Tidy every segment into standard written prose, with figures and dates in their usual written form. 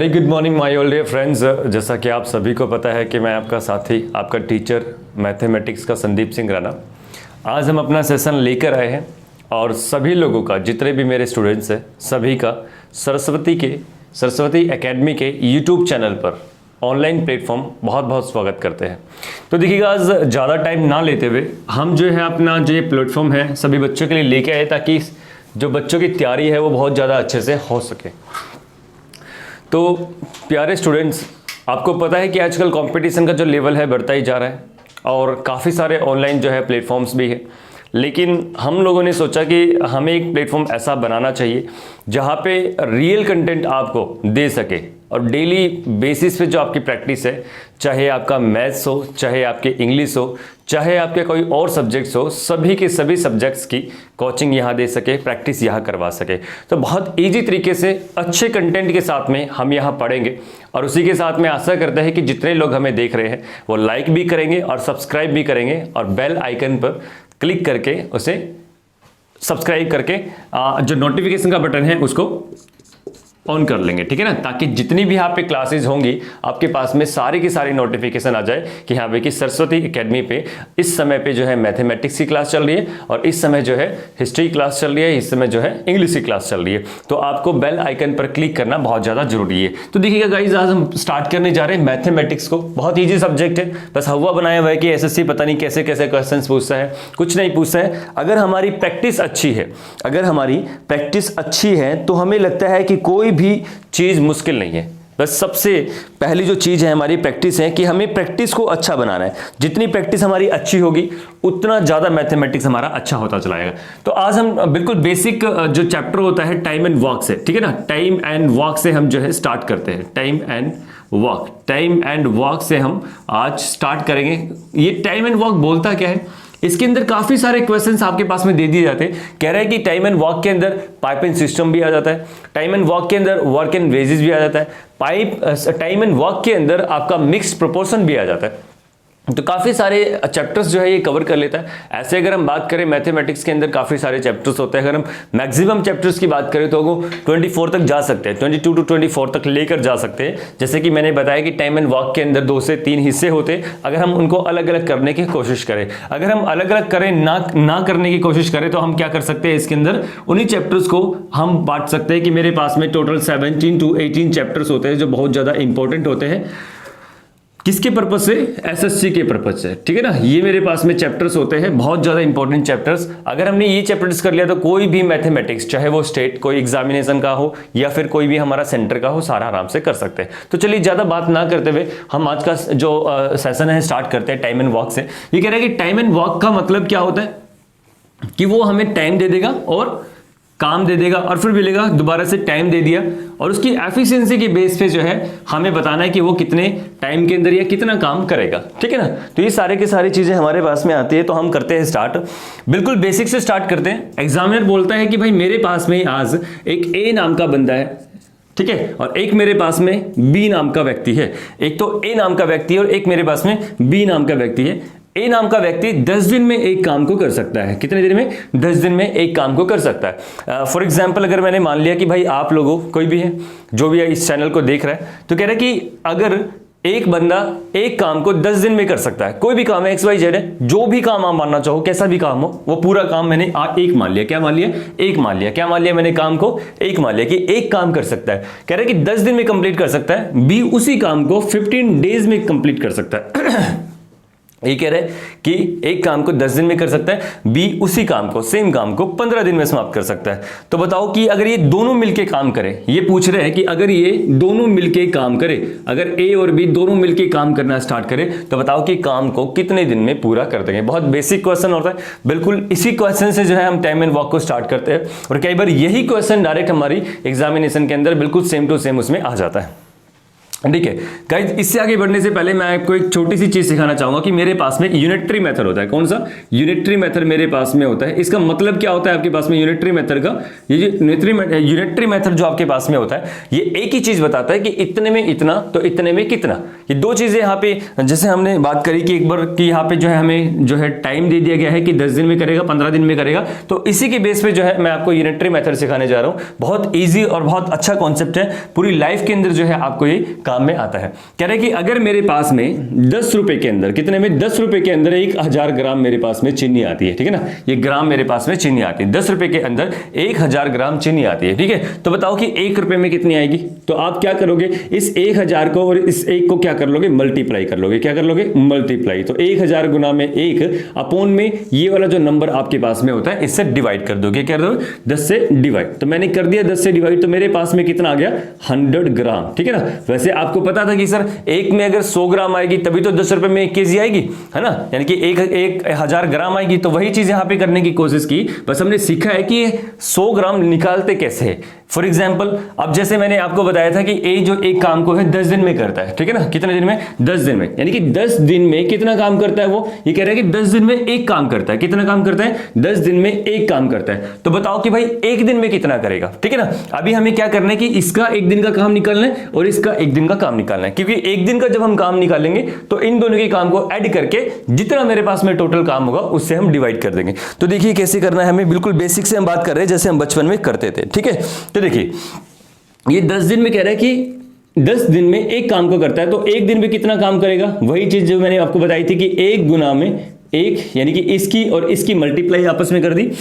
Very good morning my old dear friends. जैसा कि आप सभी को पता है कि मैं आपका साथी, आपका टीचर मैथमेटिक्स का संदीप सिंह राणा। आज हम अपना सेशन लेकर आए हैं और सभी लोगों का, जितने भी मेरे स्टूडेंट्स हैं, सभी का सरस्वती एकेडमी के यूट्यूब चैनल पर ऑनलाइन प्लेटफॉर्म बहुत बहुत स्वागत करते हैं। तो देखिएगा, आज ज़्यादा टाइम ना लेते हुए हम जो है अपना जो ये प्लेटफॉर्म है सभी बच्चों के लिए लेके आए, ताकि जो बच्चों की तैयारी है वो बहुत ज़्यादा अच्छे से हो सके। तो प्यारे स्टूडेंट्स, आपको पता है कि आजकल कंपटीशन का जो लेवल है बढ़ता ही जा रहा है और काफ़ी सारे ऑनलाइन जो है प्लेटफॉर्म्स भी है। लेकिन हम लोगों ने सोचा कि हमें एक प्लेटफॉर्म ऐसा बनाना चाहिए जहाँ पे रियल कंटेंट आपको दे सके और डेली बेसिस पे जो आपकी प्रैक्टिस है, चाहे आपका मैथ्स हो, चाहे आपके इंग्लिश हो, चाहे आपके कोई और सब्जेक्ट्स हो, सभी के सभी सब्जेक्ट्स की कोचिंग यहाँ दे सके, प्रैक्टिस यहाँ करवा सके। तो बहुत ईजी तरीके से अच्छे कंटेंट के साथ में हम यहाँ पढ़ेंगे और उसी के साथ में आशा करते हैं कि जितने लोग हमें देख रहे हैं वो लाइक भी करेंगे और सब्सक्राइब भी करेंगे और बेल आइकन पर क्लिक करके उसे सब्सक्राइब करके जो नोटिफिकेशन का बटन है उसको ऑन कर लेंगे, ठीक है ना, ताकि जितनी भी यहाँ पे क्लासेस होंगी आपके पास में सारी की सारी नोटिफिकेशन आ जाए कि हाँ भाई कि सरस्वती एकेडमी पे इस समय पे जो है मैथमेटिक्स की क्लास चल रही है और इस समय जो है हिस्ट्री क्लास चल रही है, इस समय जो है इंग्लिश की क्लास चल रही है। तो आपको बेल आइकन पर क्लिक करना बहुत ज़्यादा जरूरी है। तो देखिएगा गाइज, आज हम स्टार्ट करने जा रहे हैं मैथमेटिक्स को। बहुत ईजी सब्जेक्ट है, बस हवा बनाया हुआ है कि एसएससी पता नहीं कैसे कैसे क्वेश्चन पूछता है, कुछ नहीं पूछता है। अगर हमारी प्रैक्टिस अच्छी है, तो हमें लगता है कि कोई भी चीज मुश्किल नहीं है। बस सबसे पहली जो चीज है हमारी प्रैक्टिस है कि हमें प्रैक्टिस को अच्छा बनाना है। जितनी प्रैक्टिस हमारी अच्छी होगी उतना ज्यादा मैथमेटिक्स हमारा अच्छा होता चलाएगा। तो आज हम बिल्कुल बेसिक जो चैप्टर होता है टाइम एंड वर्क से, ठीक है ना, टाइम एंड वर्क से हम जो है स्टार्ट करते हैं। टाइम एंड वर्क से हम आज स्टार्ट करेंगे। ये टाइम एंड वर्क बोलता क्या है, इसके अंदर काफी सारे क्वेश्चंस आपके पास में दे दिए जाते हैं। कह रहा है कि टाइम एंड वर्क के अंदर पाइप एंड सिस्टम भी आ जाता है, टाइम एंड वर्क के अंदर वर्क एंड वेजेस भी आ जाता है, टाइम एंड वर्क के अंदर आपका मिक्स्ड प्रोपोर्शन भी आ जाता है। तो काफ़ी सारे चैप्टर्स जो है ये कवर कर लेता है। ऐसे अगर हम बात करें मैथमेटिक्स के अंदर काफ़ी सारे चैप्टर्स होते हैं। अगर हम मैक्सिमम चैप्टर्स की बात करें तो वो 24 तक जा सकते हैं, 22 to 24 तक लेकर जा सकते हैं। जैसे कि मैंने बताया कि टाइम एंड वर्क के अंदर 2 से 3 हिस्से होते हैं। अगर हम उनको अलग अलग करने की कोशिश करें, अगर हम अलग अलग करें ना करने की कोशिश करें तो हम क्या कर सकते हैं, इसके अंदर उन्हीं चैप्टर्स को हम बांट सकते हैं कि मेरे पास में टोटल 17 to 18 चैप्टर्स होते हैं जो बहुत ज़्यादा इंपॉर्टेंट होते हैं। किसके पर्पज से? एसएससी के पर्पज से, ठीक है ना। ये मेरे पास में चैप्टर्स होते हैं, बहुत ज्यादा इंपॉर्टेंट चैप्टर्स। अगर हमने ये चैप्टर्स कर लिया तो कोई भी मैथमेटिक्स, चाहे वो स्टेट कोई एग्जामिनेशन का हो या फिर कोई भी हमारा सेंटर का हो, सारा आराम से कर सकते हैं। तो चलिए ज्यादा बात ना करते हुए हम आज का जो सेशन है स्टार्ट करते हैं टाइम एंड वर्क से। ये कह रहा है कि टाइम एंड वर्क का मतलब क्या होता है कि वो हमें टाइम दे देगा और काम दे देगा और फिर मिलेगा दोबारा से टाइम दे दिया और उसकी एफिशिएंसी के बेस पे जो है हमें बताना है कि वो कितने टाइम के अंदर या कितना काम करेगा, ठीक है ना। तो ये सारे की सारी चीजें हमारे पास में आती है। तो हम करते हैं स्टार्ट, बिल्कुल बेसिक से स्टार्ट करते हैं। एग्जामिनर बोलता है कि भाई मेरे पास में आज एक ए नाम का बंदा है, ठीक है, और एक मेरे पास में बी नाम का व्यक्ति है। एक तो ए नाम का व्यक्ति है और एक मेरे पास में बी नाम का व्यक्ति है। ए नाम का व्यक्ति 10 दिन में एक काम को कर सकता है। कितने दिन में? 10 दिन में एक काम को कर सकता है। फॉर एग्जाम्पल, अगर मैंने मान लिया कि भाई आप लोगों कोई भी है जो भी है इस चैनल को देख रहा है, तो कह रहा है कि अगर एक बंदा एक काम को 10 दिन में कर सकता है, कोई भी काम है, XYZ है, जो भी काम आप मानना चाहो, कैसा भी काम हो, वो पूरा काम मैंने एक मान लिया। क्या मान लिया? एक मान लिया। क्या मान लिया मैंने? काम को एक मान लिया कि एक काम कर सकता है। कह रहा है कि 10 दिन में कंप्लीट कर सकता है। बी उसी काम को 15 डेज में कंप्लीट कर सकता है। ये कह रहे हैं कि एक काम को 10 दिन में कर सकता है, बी उसी काम को, सेम काम को 15 दिन में समाप्त कर सकता है। तो बताओ कि अगर ये दोनों मिलके काम करें, ये पूछ रहे हैं कि अगर ये दोनों मिलके काम करे, अगर ए और बी दोनों मिलके काम करना स्टार्ट करें तो बताओ कि काम को कितने दिन में पूरा कर देंगे। बहुत बेसिक क्वेश्चन होता है। बिल्कुल इसी क्वेश्चन से जो है हम टाइम एंड वर्क को स्टार्ट करते हैं और कई बार यही क्वेश्चन डायरेक्ट हमारी एग्जामिनेशन के अंदर बिल्कुल सेम टू सेम उसमें आ जाता है। ठीक है गाइस, इससे आगे बढ़ने से पहले मैं आपको एक छोटी सी चीज सिखाना चाहूंगा कि मेरे पास में यूनिटरी मेथड होता है। कौन सा? यूनिटरी मेथड मेरे पास में होता है। इसका मतलब क्या होता है आपके पास में यूनिटरी मेथड का? ये जो यूनिटरी मेथड जो आपके पास में होता है, ये एक ही चीज बताता है कि इतने में इतना तो इतने में कितना। ये दो चीजें यहाँ पे, जैसे हमने बात करी कि एक बार कि यहाँ पे जो है हमें जो है टाइम दे दिया गया है कि 10 दिन में करेगा, 15 दिन में करेगा, तो इसी के बेस पे जो है मैं आपको यूनिटरी मेथड सिखाने जा रहा हूँ। बहुत ईजी और बहुत अच्छा कॉन्सेप्ट है, पूरी लाइफ के अंदर जो है आपको ये काम में आता है। कह रहे कि अगर मेरे पास में 10 रुपए के अंदर, कितने में? 10 रुपए के अंदर 1000 ग्राम मेरे पास में चीनी आती है, ठीक है ना, ये ग्राम मेरे पास में चीनी आती है। 10 रुपए के अंदर 1000 ग्राम चीनी आती है, ठीक है। तो बताओ कि 1 रुपए में कितनी आएगी? तो आप क्या करोगे, इस 1000 को और इस 1 को क्या कर लोगे? मल्टीप्लाई कर लोगे। क्या कर लोगे? मल्टीप्लाई। तो 1000 गुना में 1 अपॉन में ये वाला जो नंबर आपके पास में होता है, इससे डिवाइड कर दोगे। क्या कर दो? 10 से डिवाइड। तो मैंने कर दिया 10 से डिवाइड, तो मेरे पास में कितना आ गया? 100 ग्राम, ठीक है ना। वैसे आपको पता था कि सर एक में अगर 100 ग्राम आएगी तभी तो 10 रुपए में 1 केजी आएगी, है ना, यानी कि 1000 ग्राम आएगी। तो वही चीज यहां पे करने की कोशिश की, बस हमने सीखा है कि 100 ग्राम निकालते कैसे है। फॉर एग्जाम्पल, अब जैसे मैंने आपको बताया था कि ए जो एक काम को है 10 दिन में करता है, ठीक है ना। कितने दिन में? 10 दिन में, यानी कि 10 दिन में कितना काम करता है वो? ये कह रहा है कि 10 दिन में एक काम करता है। कितना काम करता है? 10 दिन में एक काम करता है। तो बताओ कि भाई एक दिन में कितना करेगा, ठीक है ना। अभी हमें क्या करना है कि इसका एक दिन का काम निकालना है और इसका एक दिन का काम निकालना है, क्योंकि एक दिन का जब हम काम निकालेंगे तो इन दोनों के काम को ऐड करके जितना मेरे पास में टोटल काम होगा उससे हम डिवाइड कर देंगे। तो देखिए कैसे करना है हमें, बिल्कुल बेसिक से हम बात कर रहे हैं जैसे हम बचपन में करते थे, ठीक है। तो देखिए ये 10 दिन में कह रहा है कि 10 दिन में एक काम को करता है, तो एक दिन में कितना काम करेगा? वही चीज जो मैंने आपको बताई थी कि 1 गुना में 1, यानी कि इसकी और इसकी मल्टीप्लाई आपस में कर दी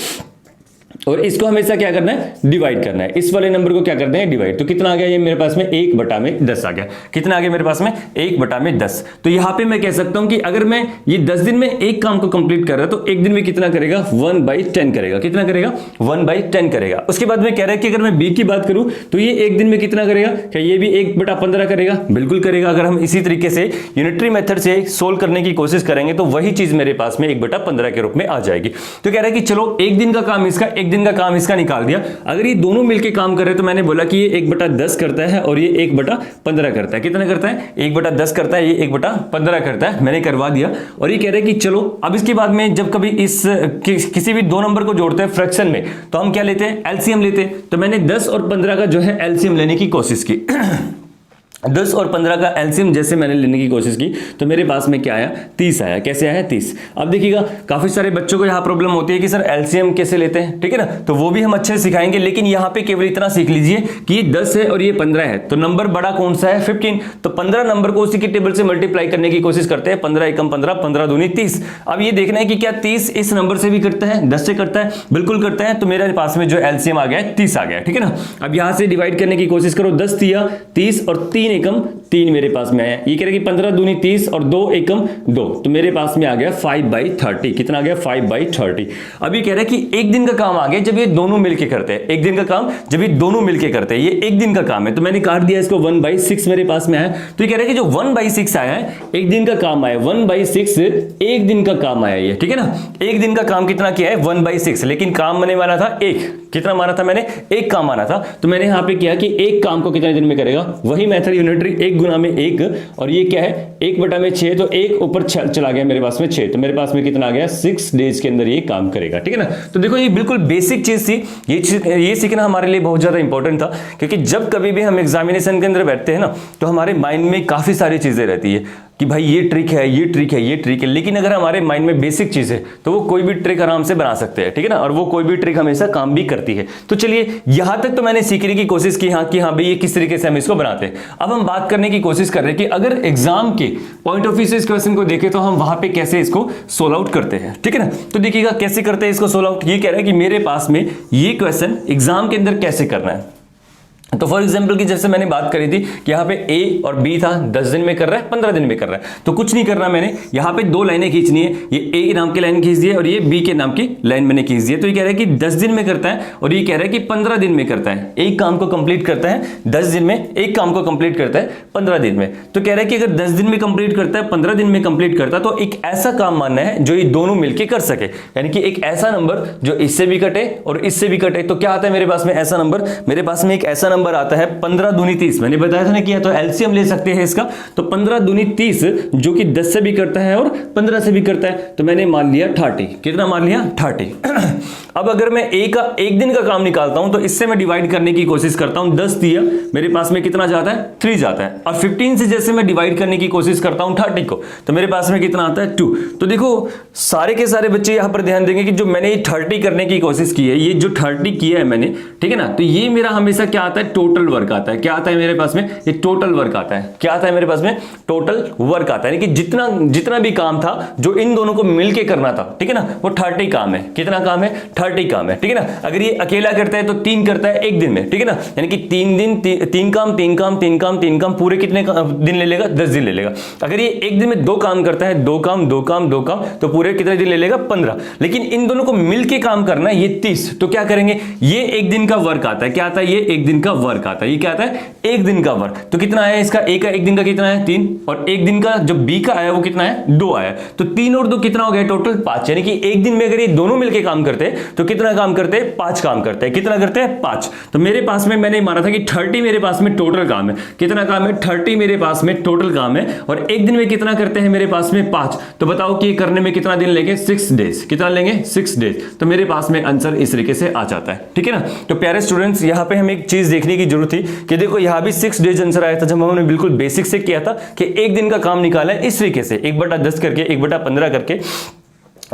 और इसको हमेशा क्या करना है? डिवाइड करना है। इस वाले नंबर को क्या करते हैं? डिवाइड। तो कितना आ गया ये मेरे पास में? 1/10 आ गया। कितना आ गया मेरे पास में? 1/10। तो यहां पे मैं कह सकता हूं कि अगर मैं ये 10 दिन में एक काम को कंप्लीट कर रहा तो एक दिन में कितना करेगा? 1/10 करेगा। कितना करेगा? 1/10 करेगा। उसके बाद में कह रहा है कि अगर मैं बी की बात करूं तो ये एक दिन में कितना करेगा? क्या ये भी 1/15 करेगा? बिल्कुल करेगा। अगर हम इसी तरीके से यूनिटरी मेथड से सोल्व करने की कोशिश करेंगे तो वही चीज मेरे पास में 1/15 के रूप में आ जाएगी। तो कह रहा है कि चलो एक दिन का काम इसका, एक दिन का काम इसका निकाल दिया। अगर ये दोनों मिलके काम कर रहे हैं तो मैंने बोला कि ये 1/10 करता है और ये 1/15 करता है। कितना करता है? 1/10 करता है, ये 1/15 करता है। मैंने करवा दिया और ये कह रहे हैं कि चलो अब इसके बाद में जब कभी किसी भी दो नंबर को जोड़ते हैं फ्रैक्शन में तो हम क्या लेते हैं? एलसीएम लेते हैं। तो मैंने 10 और 15 का जो है एलसीएम लेने की कोशिश की 10 और 15 का एलसीएम जैसे मैंने लेने की कोशिश की तो मेरे पास में क्या आया? 30 आया। कैसे आया? 30। अब देखिएगा काफी सारे बच्चों को यहां प्रॉब्लम होती है कि सर एलसीएम कैसे लेते हैं, ठीक है ना, तो वो भी हम अच्छे से सिखाएंगे। लेकिन यहां पे केवल इतना सीख लीजिए कि ये 10 है और ये 15 है, तो नंबर बड़ा कौन सा है? 15। तो 15 नंबर को उसी की टेबल से मल्टीप्लाई करने की कोशिश करते हैं। 15 एकम 15, 15 दूनी 30। अब ये देखना है कि क्या 30 इस नंबर से भी करता है? 10 से करता है? बिल्कुल करता है। तो मेरे पास में जो एलसीएम आ गया है 30 आ गया, ठीक है ना। अब यहां से डिवाइड करने की कोशिश करो। 10 दिया 30 और 3 एकम 3 मेरे पास में आया। ये कह रहे कि 15 दूनी 30 और 2 एकम 2, तो मेरे पास में आ गया 5/30। कितना आ गया? 5/30। अब ये कह रहा है कि एक दिन का काम आ गया जब ये दोनों मिलके करते हैं। एक दिन का काम जब ये दोनों मिलके करते हैं, ये एक दिन का काम है। तो मैंने काट दिया इसको, 1/6 मेरे पास में आया। तो ये कह रहा है कि जो 1/6 आया है एक दिन का काम आया। 1/6 एक दिन का काम आया ये, ठीक है ना। एक दिन का काम कितना किया है? 1/6। लेकिन काम मैंने माना था एक। कितना माना था मैंने? एक काम माना था। तो मैंने यहां पे किया कि एक काम को कितने दिन में करेगा? वही मेथड यूनिटरी, 1 गुना में 1 और ये क्या है? 1/6। तो 1 ऊपर चला गया मेरे पास में 6, तो मेरे पास में कितना आ गया? 6 डेज के अंदर ये काम करेगा, ठीक है ना। तो देखो ये बिल्कुल बेसिक चीज थी। ये सीखना हमारे लिए बहुत ज्यादा इंपॉर्टेंट था, क्योंकि जब कभी भी हम एग्जामिनेशन के अंदर बैठते हैं ना तो हमारे माइंड में काफी सारी चीजें रहती है कि भाई ये ट्रिक है, ये ट्रिक है, ये ट्रिक है। लेकिन अगर हमारे माइंड में बेसिक चीज है तो वो कोई भी ट्रिक आराम से बना सकते हैं, ठीक है ना। और वो कोई भी ट्रिक हमेशा काम भी करती है। तो चलिए यहां तक तो मैंने सीखने की कोशिश की कि हाँ भाई ये किस तरीके से हम इसको बनाते हैं। अब हम बात करने की कोशिश कर रहे हैं कि अगर एग्जाम के पॉइंट ऑफ व्यू से इस क्वेश्चन को देखें तो हम वहां पे कैसे इसको सोल्व आउट करते हैं, ठीक है ना। तो देखिएगा कैसे करते हैं इसको सोल्व आउट। ये कह रहा है कि मेरे पास में ये क्वेश्चन एग्जाम के अंदर कैसे करना है। तो फॉर एग्जाम्पल की जैसे मैंने बात करी थी कि यहाँ पे ए और बी था, 10 दिन में कर रहा है, 15 दिन में कर रहा है। तो कुछ नहीं करना मैंने, यहाँ पे 2 लाइनें खींचनी है। ये ए नाम की लाइन खींच दी है और ये बी के नाम की लाइन मैंने खींच दी है। तो ये कह रहा है कि 10 दिन में करता है और ये कह रहा है कि 15 दिन में करता है। एक काम को कंप्लीट करता है 10 दिन में, एक काम को कंप्लीट करता है 15 दिन में। तो कह रहा है कि अगर 10 दिन में कंप्लीट करता है, 15 दिन में कंप्लीट करता है, तो एक ऐसा काम मानना है जो ये दोनों मिलकर कर सके, यानी कि एक ऐसा नंबर जो इससे भी कटे और इससे भी कटे। तो क्या आता है मेरे पास में? ऐसा नंबर। मेरे पास में एक ऐसा नंबर आता है 15 दूनी 30, मैंने बताया था ना कि या तो एलसीएम ले सकते हैं इसका, तो 15 दूनी 30 जो कि 10 से भी करता है और 15 से भी करता है, तो मैंने मान लिया 30। कितना मान लिया? 30। अब अगर मैं एक दिन का काम निकालता हूं तो इससे मैं डिवाइड करने की कोशिश करता हूं, 10 दिया, मेरे पास में कितना जाता है? 3 जाता है। और 15 से जैसे मैं डिवाइड करने की कोशिश करता हूं 30 को, तो मेरे पास में कितना आता है? 2। तो देखो सारे के सारे बच्चे यहां पर ध्यान देंगे कि जो मैंने 30 करने की कोशिश की है, ये जो 30 किया है मैंने, ठीक है ना, तो ये मेरा हमेशा क्या आता है? टोटल वर्क आता है। क्या आता है मेरे पास में? ये टोटल वर्क आता है। क्या आता है मेरे पास में? टोटल वर्क आता है, यानी कि जितना भी काम था जो इन दोनों को मिलके करना था, ठीक है ना, वो 30 काम है। कितना काम है? 30 काम है, ठीक है ना। अगर ये अकेला करता है तो 3 करता है एक दिन में, ठीक है ना, यानी कि 3 दिन 3 काम पूरे कितने दिन ले लेगा? 10 दिन ले लेगा। अगर ये एक दिन में 2 काम करता है, 2 काम तो पूरे कितने दिन ले लेगा? 15। लेकिन इन दोनों को मिलके काम करना है ये 30, तो क्या करेंगे? ये एक दिन का वर्क आता है। क्या आता है? ये एक दिन का वर्क आता है। ये क्या आता है? एक दिन का वर्क। तो कितना आया इसका? एक दिन का कितना है? 3। और एक दिन का जो बी का आया वो कितना है? 2 आया। तो 3 और 2 कितना हो गया? टोटल 5। यानी कि एक दिन में अगर ये दोनों मिलके काम करते हैं तो कितना काम करते हैं? 5 काम करते हैं। कितना करते हैं? 5। तो मेरे पास में मैंने माना था कि 30 मेरे पास में टोटल काम है। कितना काम है? 30 मेरे पास में टोटल काम है। और एक दिन में कितना करते हैं मेरे पास में? 5। तो बताओ कि करने में कितना दिन लेंगे? 6 डेज। कितना लेंगे? 6 डेज। तो मेरे पास में आंसर इस तरीके से आ जाता है, ठीक है ना। तो प्यारे स्टूडेंट्स, यहां पे हमें एक चीज देखने की जरूरत थी कि देखो यहां भी 6 डेज आंसर आया था, जब हमने बिल्कुल बेसिक से किया था कि एक दिन का काम निकाला है इस तरीके से 1/10 करके, 1/15 करके।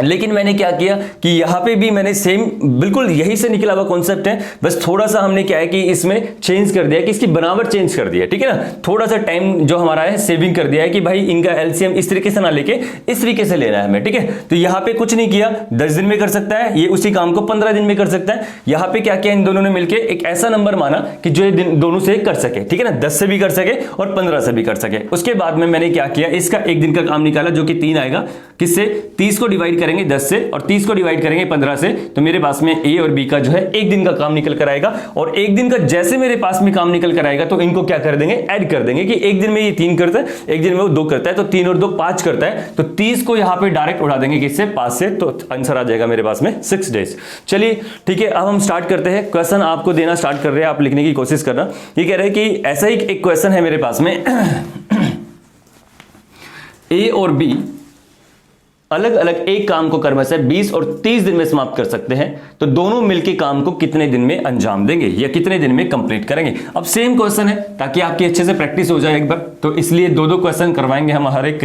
लेकिन मैंने क्या किया कि यहां पे भी मैंने सेम बिल्कुल यही से निकला हुआ कॉन्सेप्ट है, बस थोड़ा सा हमने क्या है कि इसमें चेंज कर दिया कि इसकी बनावट चेंज कर दिया, ठीक है ना। थोड़ा सा टाइम जो हमारा है सेविंग कर दिया है कि भाई इनका एलसीएम इस तरीके से ना लेके इस तरीके से लेना है हमें, ठीक है। तो यहां पे कुछ नहीं किया, 10 दिन में कर सकता है, ये उसी काम को 15 दिन में कर सकता है। यहां पे क्या किया, इन दोनों ने मिलकर एक ऐसा नंबर माना कि जो ये दोनों से कर सके, ठीक है ना, 10 से भी कर सके और 15 से भी कर सके। उसके बाद में मैंने क्या किया, इसका एक दिन का काम निकाला जो कि 3 आएगा। किससे? 30 को डिवाइड करेंगे 10 से और 30 को डिवाइड करेंगे 15 से, तो मेरे पास में ए और बी का जो है एक दिन का काम निकल कर आएगा। और एक दिन का जैसे मेरे पास में काम निकल कर आएगा तो इनको क्या कर देंगे, ऐड कर देंगे कि एक दिन में ये 3 करता है, एक दिन में वो 2 करता है, तो 3 और 2 5 करता है। तो 30 को यहां पे डायरेक्ट उड़ा देंगे किससे, 5 से, तो आंसर आ जाएगा मेरे पास में 6 डेज। चलिए ठीक है, अब हम स्टार्ट करते हैं। क्वेश्चन आपको देना स्टार्ट कर रहे हैं, आप लिखने की कोशिश करना। ये कह रहे हैं कि ऐसा ही एक क्वेश्चन है मेरे पास में, ए और बी अलग अलग एक काम को क्रमशः 20 और 30 दिन में समाप्त कर सकते हैं, तो दोनों मिलकर काम को कितने दिन में अंजाम देंगे या कितने दिन में कंप्लीट करेंगे। अब सेम क्वेश्चन है ताकि आपकी अच्छे से प्रैक्टिस हो जाए एक बार, तो इसलिए 2-2 क्वेश्चन करवाएंगे हम हर एक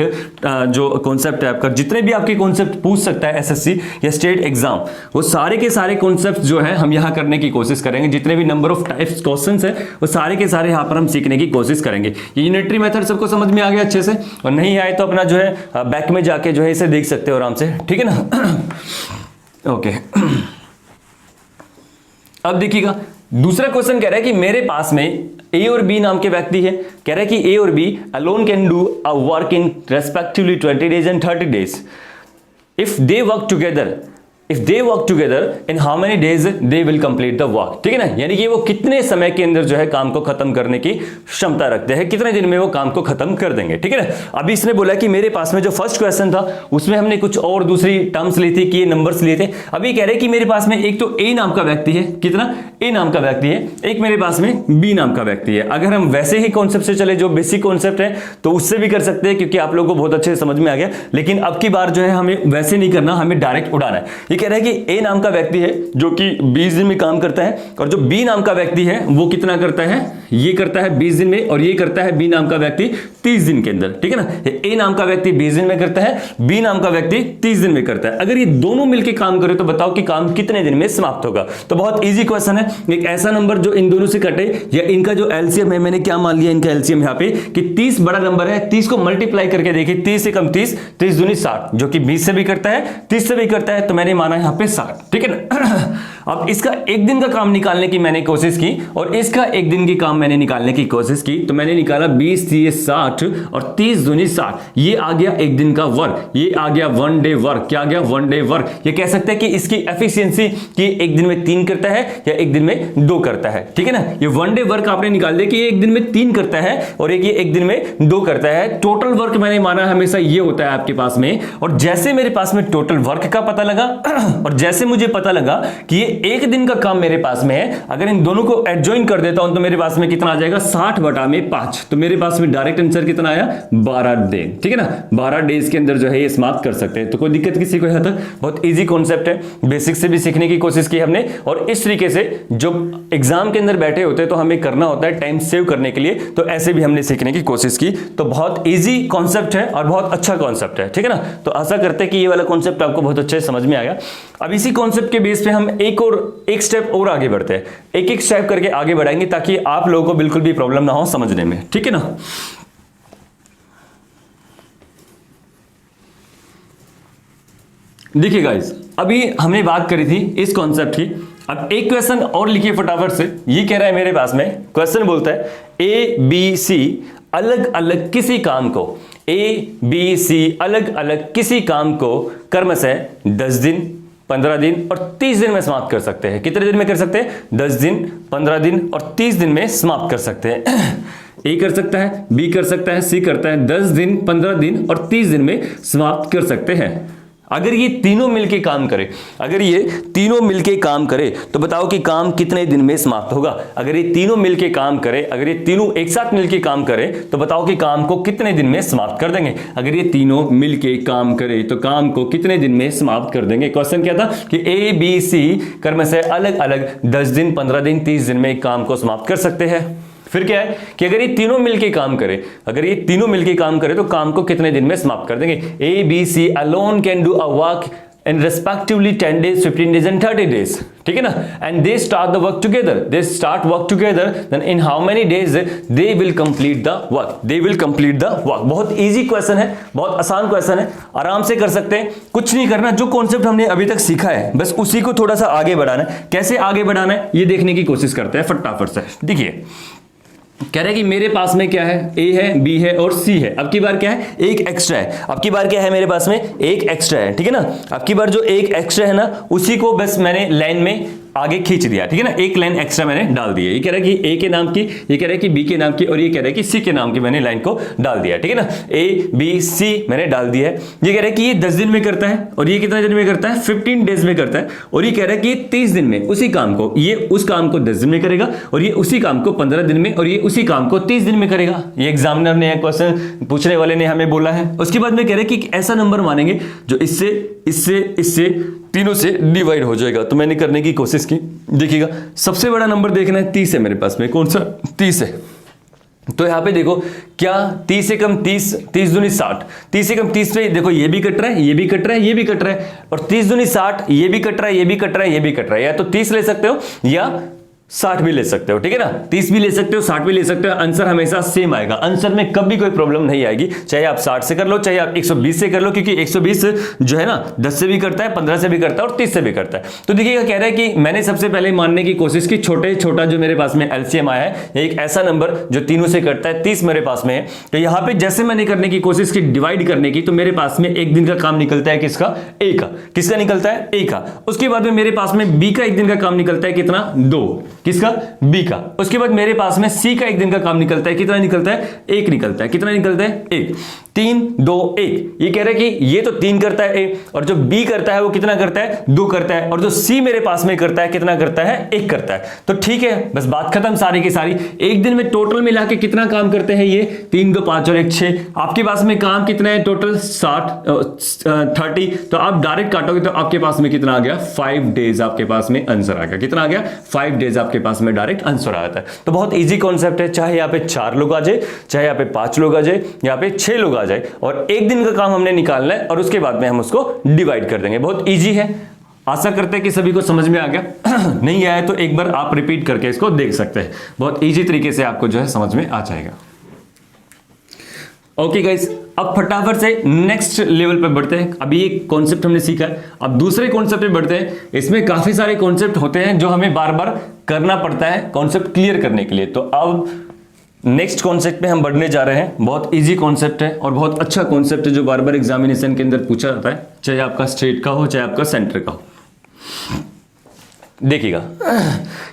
जो कॉन्सेप्ट है आपका। जितने भी आपके कॉन्सेप्ट पूछ सकता है एसएससी या स्टेट एग्जाम, वो सारे के सारे कॉन्सेप्ट जो है हम यहाँ करने की कोशिश करेंगे। जितने भी नंबर ऑफ टाइप्स क्वेश्चन है वो सारे के सारे यहाँ पर हम सीखने की कोशिश करेंगे। ये यूनिटरी मेथड सबको समझ में आ गया अच्छे से, और नहीं आए तो अपना जो है बैक में जाके जो है इसे देख सकते हो आराम से, ठीक है ना। ओके, अब देखिएगा दूसरा क्वेश्चन कह रहा है कि मेरे पास में ए और बी नाम के व्यक्ति है। कह रहा है कि ए और B alone can do a work in respectively 20 days and 30 days if they work together in how many days they will complete the work, ठीक है ना। यानी कि वो कितने समय के अंदर जो है काम को खत्म करने की क्षमता रखते हैं, कितने दिन में वो काम को खत्म कर देंगे, ठीक है ना। अभी इसने बोला कि मेरे पास में जो फर्स्ट क्वेश्चन था उसमें हमने कुछ और दूसरी टर्म्स ली थी कि ये नंबर्स लिए थे। अभी कह रहे हैं कि मेरे पास में एक तो ए नाम का व्यक्ति है, कितना, ए नाम का व्यक्ति है, एक मेरे पास में बी नाम का व्यक्ति है। अगर हम वैसे ही कॉन्सेप्ट से चले जो बेसिक कॉन्सेप्ट है तो उससे भी कर सकते हैं, क्योंकि आप लोगों को बहुत अच्छे से समझ में आ गया। लेकिन अब की बार जो है हमें वैसे नहीं करना, हमें डायरेक्ट उड़ाना है। ये कह रहा है कि ए नाम का व्यक्ति है जो कि 20 दिन में काम करता है, और जो बी नाम का व्यक्ति है वो कितना करता है, ये करता है 20 दिन में, और ये करता है बी नाम का व्यक्ति 30 दिन के अंदर, ठीक है ना। ए नाम का व्यक्ति 20 दिन में करता है, बी नाम का व्यक्ति 30 दिन में करता है। अगर ये दोनों मिलकर काम करे तो बताओ कि काम कितने दिन में समाप्त होगा। तो बहुत इजी क्वेश्चन है, एक ऐसा नंबर जो इन दोनों से कटे, या इनका जो एलसीएम है, मैंने क्या मान लिया इनका एलसीएम यहाँ पे कि 30 बड़ा नंबर है, 30 को मल्टीप्लाई करके देखिए, 30 से कम 30, 30 दूनी 60, जो कि 20 से भी करता है, 30 से भी करता है, तो मैंने माना यहाँ पे 60, ठीक है ना। अब इसका एक दिन का काम निकालने की मैंने कोशिश की और इसका एक दिन की काम मैंने निकालने की कोशिश की, तो मैंने निकाला 20 3 60 और 30 दूनी 60, ये आ गया एक दिन का वर्क, ये आ गया 1 डे वर्क। क्या आ गया, 1 डे वर्क। ये कह सकते हैं कि इसकी एफिशिएंसी कि एक दिन में 3 करता है या एक दिन में 2 करता है, ठीक है ना। ये 1 डे वर्क आपने निकाल दिया कि ये एक दिन में 3 करता है और ये एक दिन में 2 करता है। टोटल वर्क मैंने माना हमेशा ये होता है आपके पास में, और जैसे मेरे पास में टोटल वर्क का पता लगा और जैसे मुझे पता लगा कि ये एक दिन का काम मेरे पास में है, अगर इन दोनों को एडजॉइन कर देता हूं तो मेरे पास में कितना आ जाएगा 60/5, तो मेरे पास में डायरेक्ट आंसर कितना आया 12 दिन। ठीक है ना, 12 डेज के अंदर जो है ये समाप्त कर सकते हैं। तो कोई दिक्कत किसी को है तक, बहुत इजी कॉन्सेप्ट है, बेसिक से भी सीखने की कोशिश की हमने। और इस तरीके से जो एग्जाम के अंदर बैठे होते हैं तो हमें करना होता है टाइम सेव करने के लिए, तो ऐसे भी हमने सीखने की कोशिश की। तो बहुत इजी कॉन्सेप्ट है और बहुत अच्छा कॉन्सेप्ट है। ठीक है ना, तो आशा करते हैं कि ये वाला कॉन्सेप्ट आपको बहुत अच्छे से समझ में आया। अब इसी कॉन्सेप्ट के बेस पे हम एक स्टेप और आगे बढ़ते हैं, एक स्टेप करके आगे बढ़ाएंगे ताकि आप लोगों को बिल्कुल भी प्रॉब्लम ना हो समझने में। ठीक है ना, देखिए गाइस, अभी हमने बात करी थी इस कॉन्सेप्ट की। अब एक क्वेश्चन और लिखिए फटाफट से। ये कह रहा है मेरे पास में, क्वेश्चन बोलता है ABC अलग अलग किसी काम को, ABC अलग अलग किसी काम को क्रमशः 10 दिन, 15 दिन और 30 दिन में समाप्त कर सकते हैं। कितने दिन में कर सकते हैं? 10 दिन, 15 दिन और 30 दिन में समाप्त कर सकते हैं। ए कर सकता है, बी कर सकता है, सी करता है, 10 दिन, 15 दिन और 30 दिन में समाप्त कर सकते हैं। अगर ये तीनों मिलके काम करे, अगर ये तीनों मिलके काम करे तो बताओ कि काम कितने दिन में समाप्त होगा। अगर ये तीनों मिलके काम करे, अगर ये तीनों एक साथ मिलके काम करे तो बताओ कि काम को कितने दिन में समाप्त कर देंगे। अगर ये तीनों मिलके काम करे तो काम को कितने दिन में समाप्त कर देंगे। क्वेश्चन क्या था कि ABC क्रमशः अलग अलग 10 दिन, 15 दिन, 30 दिन में काम को समाप्त कर सकते हैं। फिर क्या है कि अगर ये तीनों मिलके काम करे, अगर ये तीनों मिलके काम करे तो काम को कितने दिन में समाप्त कर देंगे। ABC alone can do a work in respectively 10 days, 15 days and 30 days. ठीक है ना, and they start the work together. They start work together. Then in how many days they will complete the work? They will complete the work. बहुत easy question है, बहुत आसान question है, आराम से कर सकते हैं। कुछ नहीं करना, जो कॉन्सेप्ट हमने अभी तक सीखा है बस उसी को थोड़ा सा आगे बढ़ाना है। कैसे आगे बढ़ाना है ये देखने की कोशिश करते हैं फटाफट से। देखिए, कह रहे हैं कि मेरे पास में क्या है, ए है, बी है और सी है। अब की बार क्या है, एक एक्स्ट्रा है। अब की बार क्या है, मेरे पास में एक एक्स्ट्रा है। ठीक है ना, अब की बार जो एक एक्स्ट्रा है ना उसी को बस मैंने लाइन में आगे खींच दिया। ठीक है ना, एक लाइन एक्स्ट्रा मैंने डाल दी है। ये कह रहा है कि ए के नाम की, ये कह रहा है कि बी के नाम की और ये कह रहा है कि सी के नाम की मैंने लाइन को डाल दिया। ठीक है ना, ए बी सी मैंने डाल दिया है। ये कह रहा है कि ये 10 दिन में करता है और ये कितने दिन में करता है, 15 डेज में करता है। और ये कह रहा है कि 30 दिन में उसी काम को, ये उस काम को 10 दिन में करेगा और ये उसी काम को 15 दिन में और ये उसी काम को 30 दिन में करेगा। ये एग्जामिनर ने, क्वेश्चन पूछने वाले ने हमें बोला है। उसके बाद में कह रहे हैं कि ऐसा नंबर मानेंगे जो इससे इससे इससे तीनों से डिवाइड हो जाएगा। तो मैंने करने की कोशिश की। देखिएगा, सबसे बड़ा नंबर देखना है 30 है मेरे पास में। कौन सा? 30 है। तो यहां पे देखो क्या 30 से कम 30, 30 दूनी 60, 30 से कम 30 पे देखो ये भी कट रहा है, ये भी कट रहा है, ये भी कट रहा है और 30 दूनी 60, ये भी कट रहा है, ये भी कट रहा है, ये भी कट रहा है। या तो 30 ले सकते हो या 60 भी ले सकते हो। ठीक है ना, 30 भी ले सकते हो, 60 भी ले सकते हो। आंसर हमेशा सेम आएगा। आंसर में कभी कोई प्रॉब्लम नहीं आएगी, चाहे आप 60 से कर लो, चाहे आप 120 से कर लो, क्योंकि 120 जो है ना 10 से भी करता है, 15 से भी करता है और 30 से भी करता है। तो देखिएगा, कह रहा है कि मैंने सबसे पहले मानने की कोशिश की छोटा जो मेरे पास में एलसीएम आया है, एक ऐसा नंबर जो तीनों से करता है, 30 मेरे पास में है। तो यहां पर जैसे मैंने करने की कोशिश की डिवाइड करने की, तो मेरे पास में एक दिन का काम निकलता है किसका? ए का। किसका निकलता है? ए का। उसके बाद में मेरे पास में बी का एक दिन का काम निकलता है कितना? 2। किसका? बी का। उसके बाद मेरे पास में सी का एक दिन का काम निकलता है। कितना निकलता है? 1 निकलता है। कितना निकलता है? 1। 3 2 1। ये कह रहा है कि ये तो 3 करता है ए, और जो बी करता है वो कितना करता है? 2 करता है। और जो सी मेरे पास में करता है कितना करता है? 1 करता है। तो ठीक है, बस बात खत्म सारी की सारी। एक दिन में टोटल मिला के कितना काम करते हैं ये? 3 2 5 और 1 6। आपके पास में काम कितना है टोटल? 30। तो आप डायरेक्ट काटोगे तो आपके पास में कितना आ गया? 5 डेज आपके पास में आंसर आ गया। कितना आ गया? 5 डेज आपके पास में डायरेक्ट आंसर आता है। तो बहुत इजी कॉन्सेप्ट है, चाहे यहाँ पे 4 लोग आ जाए, चाहे यहाँ पे 5 लोग आ जाए, यहाँ पे 6 लोग आ जाए, और एक दिन का काम हमने निकालना है और उसके बाद में हम उसको डिवाइड कर देंगे। बहुत इजी है। आशा करते हैं कि सभी को समझ में आ गया। नहीं आया तो एक बार आप रिपीट करके इसको देख सकते हैं। बहुत इजी तरीके से आपको जो है समझ में आ जाएगा। ओके गाइस, अब फटाफट से नेक्स्ट लेवल पे बढ़ते हैं। अभी एक कॉन्सेप्ट हमने सीखा है, अब दूसरे कॉन्सेप्ट पे बढ़ते हैं। इसमें काफी सारे कॉन्सेप्ट होते हैं जो हमें बार बार करना पड़ता है कॉन्सेप्ट क्लियर करने के लिए। तो अब नेक्स्ट कॉन्सेप्ट पे हम बढ़ने जा रहे हैं। बहुत इजी कॉन्सेप्ट है और बहुत अच्छा कॉन्सेप्ट है जो बार बार एग्जामिनेशन के अंदर पूछा जाता है, चाहे आपका स्टेट का हो चाहे आपका सेंटर का हो। देखिएगा,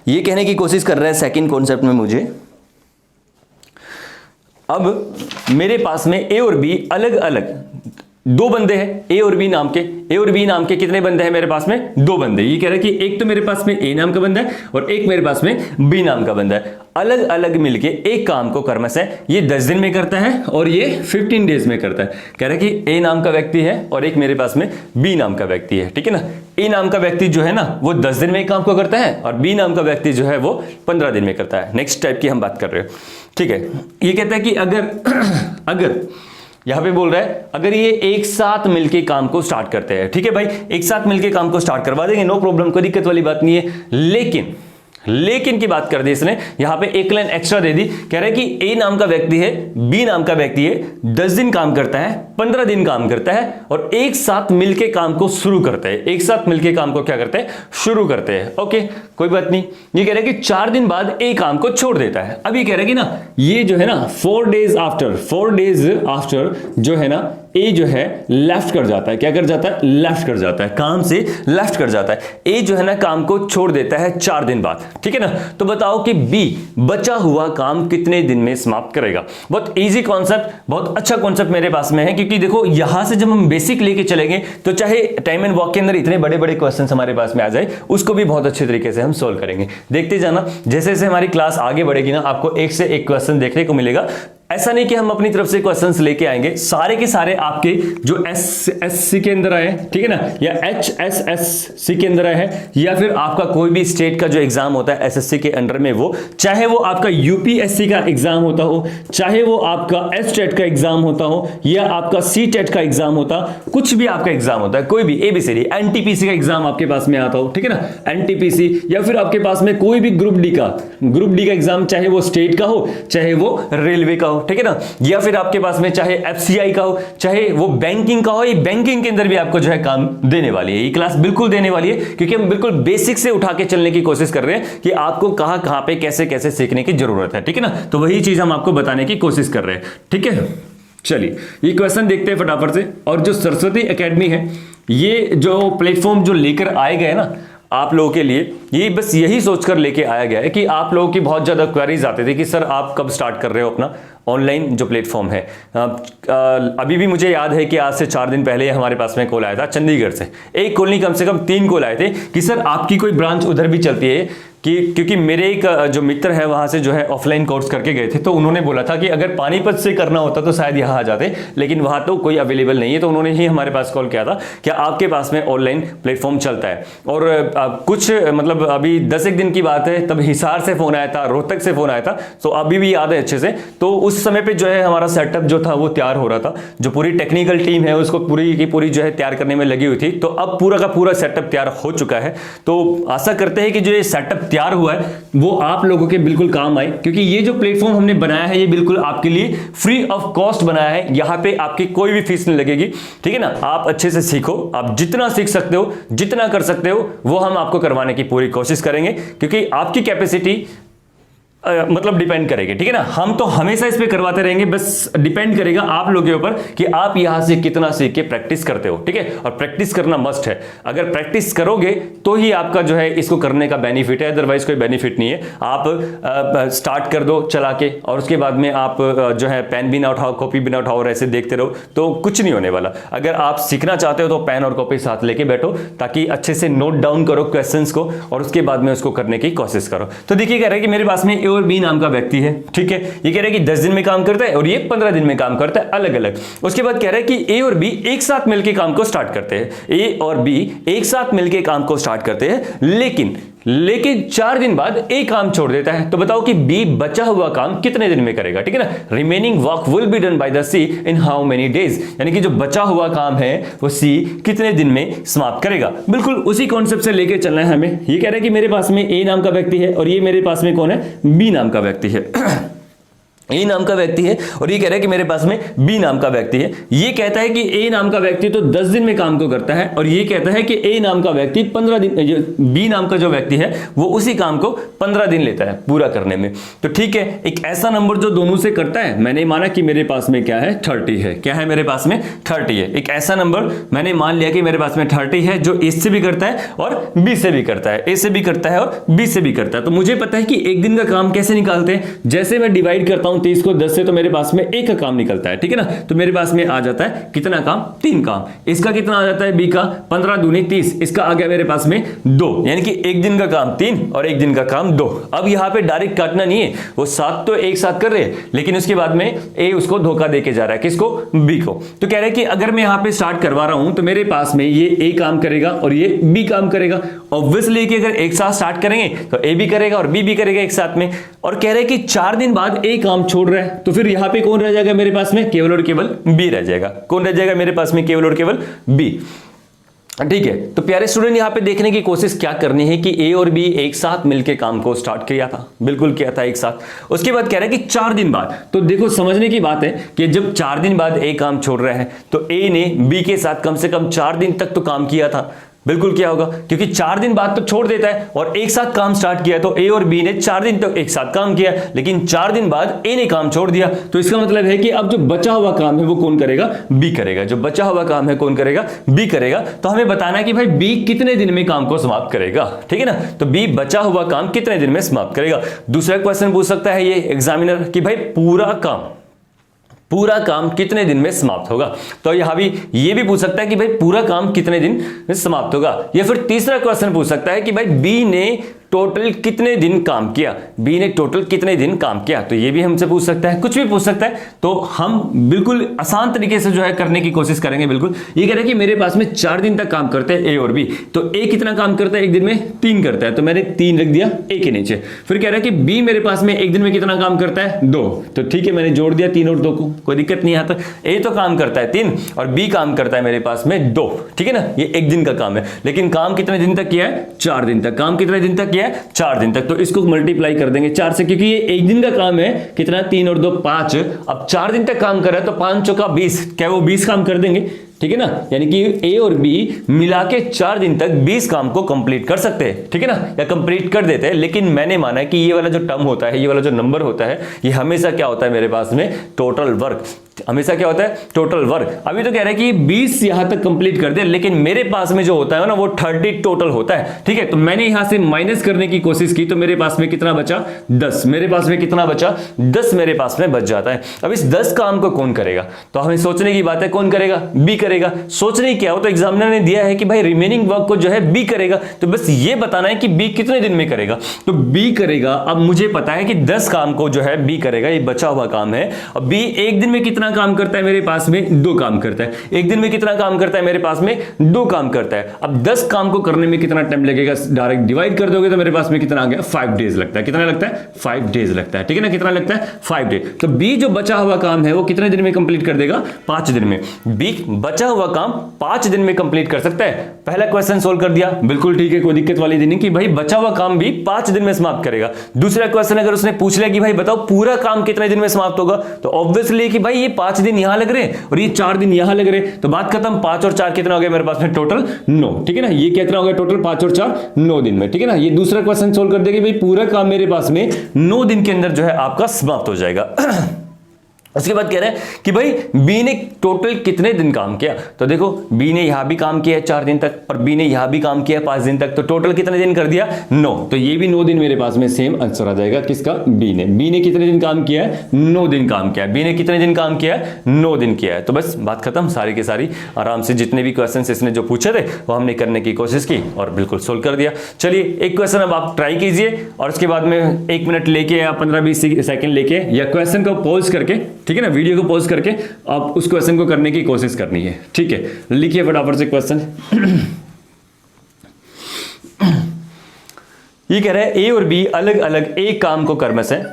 ये कहने की कोशिश कर रहा है सेकंड कॉन्सेप्ट में मुझे, अब मेरे पास में ए और बी अलग अलग दो बंदे हैं ए और बी नाम के। ए और बी नाम के कितने बंदे हैं मेरे पास में? दो बंदे। ये कह रहा है कि एक तो मेरे पास में ए नाम का बंदा है और एक मेरे पास में बी नाम का बंदा है। अलग अलग मिलके एक काम को क्रमशः ये 10 दिन में करता है और ये 15 डेज में करता है। कह रहा है कि ए नाम का व्यक्ति है और एक मेरे पास में बी नाम का व्यक्ति है, ठीक है ना। ए नाम का व्यक्ति जो है ना वो 10 दिन में एक काम को करता है और बी नाम का व्यक्ति जो है वो 15 दिन में करता है। नेक्स्ट टाइप की हम बात कर रहे हो, ठीक है। ये कहता है कि अगर यहां पे बोल रहा है अगर ये एक साथ मिलके काम को स्टार्ट करते हैं, ठीक है भाई, एक साथ मिलके काम को स्टार्ट करवा देंगे, नो प्रॉब्लम, कोई दिक्कत वाली बात नहीं है। लेकिन की बात कर दी इसने, यहां पे एक लाइन एक्स्ट्रा दे दी। कह रहा है कि ए नाम का व्यक्ति है, बी नाम का व्यक्ति है, 10 दिन काम करता है, 15 दिन काम करता है और एक साथ मिलके काम को शुरू करते हैं। एक साथ मिलके काम को क्या करते हैं? शुरू करते हैं। ओके, कोई बात नहीं। ये कह रहा है कि 4 दिन बाद ए काम को छोड़ देता है। अब ये कह रहा है कि ना ये जो है ना 4 डेज आफ्टर जो है ना ए जो है लेफ्ट कर जाता है। क्या कर जाता है? लेफ्ट कर जाता है, काम से लेफ्ट कर जाता है। ए जो है ना काम को छोड़ देता है 4 दिन बाद, ठीक है ना। तो बताओ कि बी बचा हुआ काम कितने दिन में समाप्त करेगा? बहुत इजी कॉन्सेप्ट, बहुत अच्छा कॉन्सेप्ट मेरे पास में है, क्योंकि देखो यहां से जब हम बेसिक लेके चलेंगे तो चाहे टाइम एंड वॉक के अंदर इतने बड़े बड़े क्वेश्चन हमारे पास में आ जाए उसको भी बहुत अच्छे तरीके से हम सोल्व करेंगे। देखते जाना, जैसे जैसे हमारी क्लास आगे बढ़ेगी ना आपको एक से एक क्वेश्चन देखने को मिलेगा। ऐसा नहीं कि हम अपनी तरफ से क्वेश्चंस लेके आएंगे, सारे के सारे आपके जो एसएससी के अंदर आए, ठीक है ना, या एचएसएससी के अंदर आए हैं, या फिर आपका कोई भी स्टेट का जो एग्जाम होता है एसएससी के अंडर में, वो चाहे वो आपका यूपीएससी का एग्जाम होता हो, चाहे वो आपका एसटेट का एग्जाम होता हो, या आपका सीटेट का एग्जाम होता, कुछ भी आपका एग्जाम होता है, कोई भी एबीसीडी, एनटीपीसी का एग्जाम आपके पास में आता हो, ठीक है ना, एनटीपीसी, या फिर आपके पास में कोई भी ग्रुप डी का एग्जाम, चाहे वो स्टेट का हो, चाहे वो रेलवे का हो, ठीक है ना, या फिर आपके पास में चाहे एफसीआई का हो, चाहे वो बैंकिंग का हो, ये बैंकिंग के अंदर भी आपको जो है काम देने वाली है। ये क्लास बिल्कुल देने वाली है, क्योंकि हम बिल्कुल बेसिक से उठा के चलने की कोशिश कर रहे हैं कि आपको कहां पे कैसे कैसे सीखने की जरूरत है, ठीक है ना। तो वही चीज हम आपको बताने की कोशिश कर रहे हैं, ठीक है। चलिए ये क्वेश्चन देखते हैं फटाफट से। और जो सरस्वती एकेडमी है, ये जो प्लेटफॉर्म जो लेकर आए गए ना आप लोगों के लिए, ये बस यही सोचकर लेके आया गया है कि आप लोगों की बहुत ज़्यादा क्वेरीज आते थे कि सर आप कब स्टार्ट कर रहे हो अपना ऑनलाइन जो प्लेटफॉर्म है। अभी भी मुझे याद है कि आज से 4 दिन पहले हमारे पास में कॉल आया था चंडीगढ़ से, एक कॉल नहीं कम से कम 3 कॉल आए थे कि सर आपकी कोई ब्रांच उधर भी चलती है क्योंकि मेरे एक जो मित्र है वहां से जो है ऑफलाइन कोर्स करके गए थे, तो उन्होंने बोला था कि अगर पानीपत से करना होता तो शायद यहाँ आ जाते, लेकिन वहां तो कोई अवेलेबल नहीं है। तो उन्होंने ही हमारे पास कॉल किया था कि आपके पास में ऑनलाइन प्लेटफॉर्म चलता है। और कुछ मतलब अभी 10 दिन की बात है, तब हिसार से फोन आया था, रोहतक से फोन आया था, तो अभी भी याद है अच्छे से। तो उस समय पे जो है हमारा सेटअप जो था वो तैयार हो रहा था, जो पूरी टेक्निकल टीम है उसको पूरी की पूरी जो है तैयार करने में लगी हुई थी। तो अब पूरा का पूरा सेटअप तैयार हो चुका है। तो आशा करते हैं कि जो ये सेटअप तैयार हुआ है वो आप लोगों के बिल्कुल काम आए, क्योंकि ये जो प्लेटफॉर्म हमने बनाया है ये बिल्कुल आपके लिए फ्री ऑफ कॉस्ट बनाया है। यहां पे आपकी कोई भी फीस नहीं लगेगी, ठीक है ना। आप अच्छे से सीखो, आप जितना सीख सकते हो, जितना कर सकते हो वो हम आपको करवाने की पूरी कोशिश करेंगे, क्योंकि आपकी कैपेसिटी मतलब डिपेंड करेगी, ठीक है ना। हम तो हमेशा इस पे करवाते रहेंगे, बस डिपेंड करेगा आप लोगों के ऊपर कि आप यहां से कितना सीख के प्रैक्टिस करते हो, ठीक है। और प्रैक्टिस करना मस्ट है, अगर प्रैक्टिस करोगे तो ही आपका जो है इसको करने का बेनिफिट है, अदरवाइज कोई बेनिफिट नहीं है। आप स्टार्ट कर दो चला के, और उसके बाद में आप जो है पेन भी ना उठाओ, कॉपी भी ना उठाओ और ऐसे देखते रहो तो कुछ नहीं होने वाला। अगर आप सीखना चाहते हो तो पेन और कॉपी साथ लेके बैठो, ताकि अच्छे से नोट डाउन करो क्वेश्चंस को और उसके बाद में उसको करने की कोशिश करो। तो देखिए कह रहे हैं कि मेरे पास में ए और बी नाम का व्यक्ति है, ठीक है। ये कह रहा है कि 10 दिन में काम करता है और ये 15 दिन में काम करता है, अलग अलग। उसके बाद कह रहा है कि ए और बी एक साथ मिलकर काम को स्टार्ट करते हैं। ए और बी एक साथ मिलकर काम को स्टार्ट करते हैं, लेकिन 4 दिन बाद ए काम छोड़ देता है। तो बताओ कि बी बचा हुआ काम कितने दिन में करेगा, ठीक है ना। Remaining work will be done by the C in how many days, यानी कि जो बचा हुआ काम है वो सी कितने दिन में समाप्त करेगा। बिल्कुल उसी कॉन्सेप्ट से लेके चलना है हमें। ये कह रहा है कि मेरे पास में ए नाम का व्यक्ति है और ये मेरे पास में कौन है, बी नाम का व्यक्ति है। ए नाम का व्यक्ति है और ये कह रहा है कि मेरे पास में बी नाम का व्यक्ति है। ये कहता है कि ए नाम का व्यक्ति तो 10 दिन में काम को करता है, और ये कहता है कि ए नाम का व्यक्ति 15 दिन, बी नाम का जो व्यक्ति है वो उसी काम को 15 दिन लेता है पूरा करने में। तो ठीक है, एक ऐसा नंबर जो दोनों से करता है, मैंने माना कि मेरे पास में क्या है, 30 है। क्या है मेरे पास में, 30 है। एक ऐसा नंबर मैंने मान लिया कि मेरे पास में 30 है, जो ए से भी करता है और बी से भी करता है, ए से भी करता है और बी से भी करता है। तो मुझे पता है कि एक दिन का काम कैसे निकालते हैं। जैसे मैं डिवाइड करता हूं हूं 30 को 10 से तो मेरे पास में एक का काम निकलता है, ठीक है ना। तो मेरे पास में आ जाता है कितना काम, 3 काम। इसका कितना आ जाता है बी का 15 दूनी 30, इसका आ गया मेरे पास में 2, यानी कि एक दिन का काम 3 और एक दिन का काम 2। अब यहां पे डायरेक्ट काटना नहीं है, वो 7 तो एक साथ कर रहे हैं, लेकिन उसके बाद में ए उसको धोखा देके जा रहा है, किसको, बी को। तो कह रहे हैं कि अगर मैं यहां पे स्टार्ट करवा रहा हूं तो मेरे पास में ये ए काम करेगा और ये बी काम करेगा। ऑब्वियसली कि अगर एक साथ स्टार्ट करेंगे तो ए भी करेगा और बी भी करेगा एक साथ में। और कह रहे हैं कि 4 दिन बाद ए काम छोड़ रहा है, तो फिर यहां पे कौन रह जाएगा मेरे पास में, केवल और केवल बी रह जाएगा। कौन रह जाएगा मेरे पास में, केवल और केवल बी, ठीक है। तो प्यारे स्टूडेंट यहां पे देखने की कोशिश क्या करनी है कि ए और बी एक साथ मिलकर काम को स्टार्ट किया था, बिल्कुल किया था एक साथ। उसके बाद कह रहा है कि 4 दिन बाद, तो देखो समझने की बात है कि जब 4 दिन बाद ए काम छोड़ रहा है तो ए ने बी के साथ कम से कम 4 दिन तक तो काम किया था, बिल्कुल क्या होगा, क्योंकि 4 दिन बाद तो छोड़ देता है और एक साथ काम स्टार्ट किया। तो ए और बी ने 4 दिन तक एक साथ काम किया, लेकिन 4 दिन बाद ए ने काम छोड़ दिया। तो इसका मतलब है कि अब जो बचा हुआ काम है वो कौन करेगा, बी करेगा। जो बचा हुआ काम है कौन करेगा, बी करेगा। तो हमें बताना है कि भाई बी कितने दिन में काम को समाप्त करेगा, ठीक है ना। तो बी बचा हुआ काम कितने दिन में समाप्त करेगा। दूसरा क्वेश्चन पूछ सकता है ये एग्जामिनर कि भाई पूरा काम कितने दिन में समाप्त होगा। तो यहां भी ये भी पूछ सकता है कि भाई पूरा काम कितने दिन में समाप्त होगा। या फिर तीसरा क्वेश्चन पूछ सकता है कि भाई बी ने टोटल कितने दिन काम किया, बी ने टोटल कितने दिन काम किया। तो ये भी हमसे पूछ सकता है, कुछ भी पूछ सकता है। तो हम बिल्कुल आसान तरीके से जो है करने की कोशिश करेंगे। बिल्कुल ये कह रहे हैं कि मेरे पास में 4 दिन तक काम करते हैं ए और बी। तो ए कितना काम करता है एक दिन में, 3 करता है, तो मैंने 3 रख दिया ए के नीचे। फिर कह रहा है कि बी मेरे पास में एक दिन में कितना काम करता है, 2। तो ठीक है, मैंने जोड़ दिया 3 और 2 को, कोई दिक्कत नहीं आता। ए तो काम करता है 3 और बी काम करता है मेरे पास में 2, ठीक है ना। ये एक दिन का काम है, लेकिन काम कितने दिन तक किया है, 4 दिन तक। काम कितने दिन तक किया है, 4 दिन तक। तो इसको मल्टीप्लाई कर देंगे 4 से, क्योंकि ये एक दिन का काम है। कितना, 3 और 2 5। अब 4 दिन तक काम कर रहा है तो 5 चौका 20, क्या वो 20 काम कर देंगे, ठीक है ना। यानी कि ए और बी मिला के 4 दिन तक 20 काम को कंप्लीट कर सकते हैं, ठीक है ना, या कंप्लीट कर देते हैं। लेकिन मैंने माना है कि ये वाला जो टर्म होता है, ये वाला जो नंबर होता है, ये हमेशा क्या होता है मेरे पास में, टोटल वर्क। हमेशा क्या होता है, टोटल वर्क। अभी तो कह रहा है कि 20 यहां तक कंप्लीट कर दे, लेकिन मेरे पास में जो होता है ना वो 30 टोटल होता है, ठीक है। तो मैंने यहां से माइनस करने की कोशिश की, तो मेरे पास में कितना बचा, 10। मेरे पास में कितना बचा, 10 मेरे पास में बच जाता है। अब इस 10 काम को कौन करेगा, तो हमें सोचने की बात है, कौन करेगा, बी करेगा। सोचने क्या हो, तो एग्जामिनर ने दिया है कि भाई रिमेनिंग वर्क को जो है बी करेगा, तो बस ये बताना है कि बी कितने दिन में करेगा। तो बी करेगा, अब मुझे पता है कि 10 काम को जो है बी करेगा, ये बचा हुआ काम है। और बी एक दिन में कितना काम करता है, मेरे पास में 2 काम करता है। एक दिन में कितना काम करता है, मेरे पास में 2 काम करता है। अब 10 काम को करने में कितना टाइम लगेगा, डायरेक्ट डिवाइड कर दोगे तो मेरे पास में कितना आ गया, 5 डेज लगता है। कितना लगता है, 5 डेज लगता है, ठीक है ना। कितना लगता है, 5 डेज। तो बी जो बचा हुआ काम है वो कितने दिन में कंप्लीट कर देगा, 5 दिन में। बी बचा हुआ काम 5 दिन में कंप्लीट कर सकता है। पहला क्वेश्चन सोल्व कर दिया, बिल्कुल ठीक है, कोई दिक्कत वाली नहीं कि भाई बचा हुआ काम भी 5 दिन में समाप्त करेगा। दूसरा क्वेश्चन अगर उसने पूछ लिया कि भाई बताओ पूरा काम कितने दिन में समाप्त होगा, तो ऑब्वियसली कि भाई ये 5 दिन यहां लग रहे हैं और ये 4 दिन यहां लग रहे हैं, तो बात खत्म। 5 और 4 कितना हो गया मेरे पास में, टोटल 9, ठीक है ना। ये कितना हो गया टोटल, 5 और 4 9 दिन में, ठीक है ना। ये दूसरा क्वेश्चन सोल्व कर देगा, भाई पूरा काम मेरे पास में 9 दिन के अंदर जो है आपका समाप्त हो जाएगा। उसके बाद कह रहे हैं कि भाई बी ने टोटल कितने दिन काम किया। तो देखो बी ने यहां भी काम किया है 4 दिन तक और बी ने यहां भी काम किया है 5 दिन तक, तो टोटल कितने दिन कर दिया, 9। तो ये भी 9 दिन मेरे पास में सेम आंसर आ जाएगा, किसका, बी ने। बी ने कितने दिन काम किया है, 9 दिन काम किया है। बी ने कितने दिन काम किया है, 9 दिन किया है। तो बस बात खत्म, सारी की सारी आराम से जितने भी क्वेश्चन इसने जो पूछे थे वो हमने करने की कोशिश की और बिल्कुल सोल्व कर दिया। चलिए एक क्वेश्चन अब आप ट्राई कीजिए और उसके बाद में 1 मिनट लेके या 15-20 सेकंड लेके या क्वेश्चन को पॉज करके, ठीक है ना, वीडियो को पॉज करके आप उस क्वेश्चन को करने की कोशिश करनी है, ठीक है। लिखिए फटाफट से क्वेश्चन। ये कह रहा है ए और बी अलग अलग एक काम को क्रमशः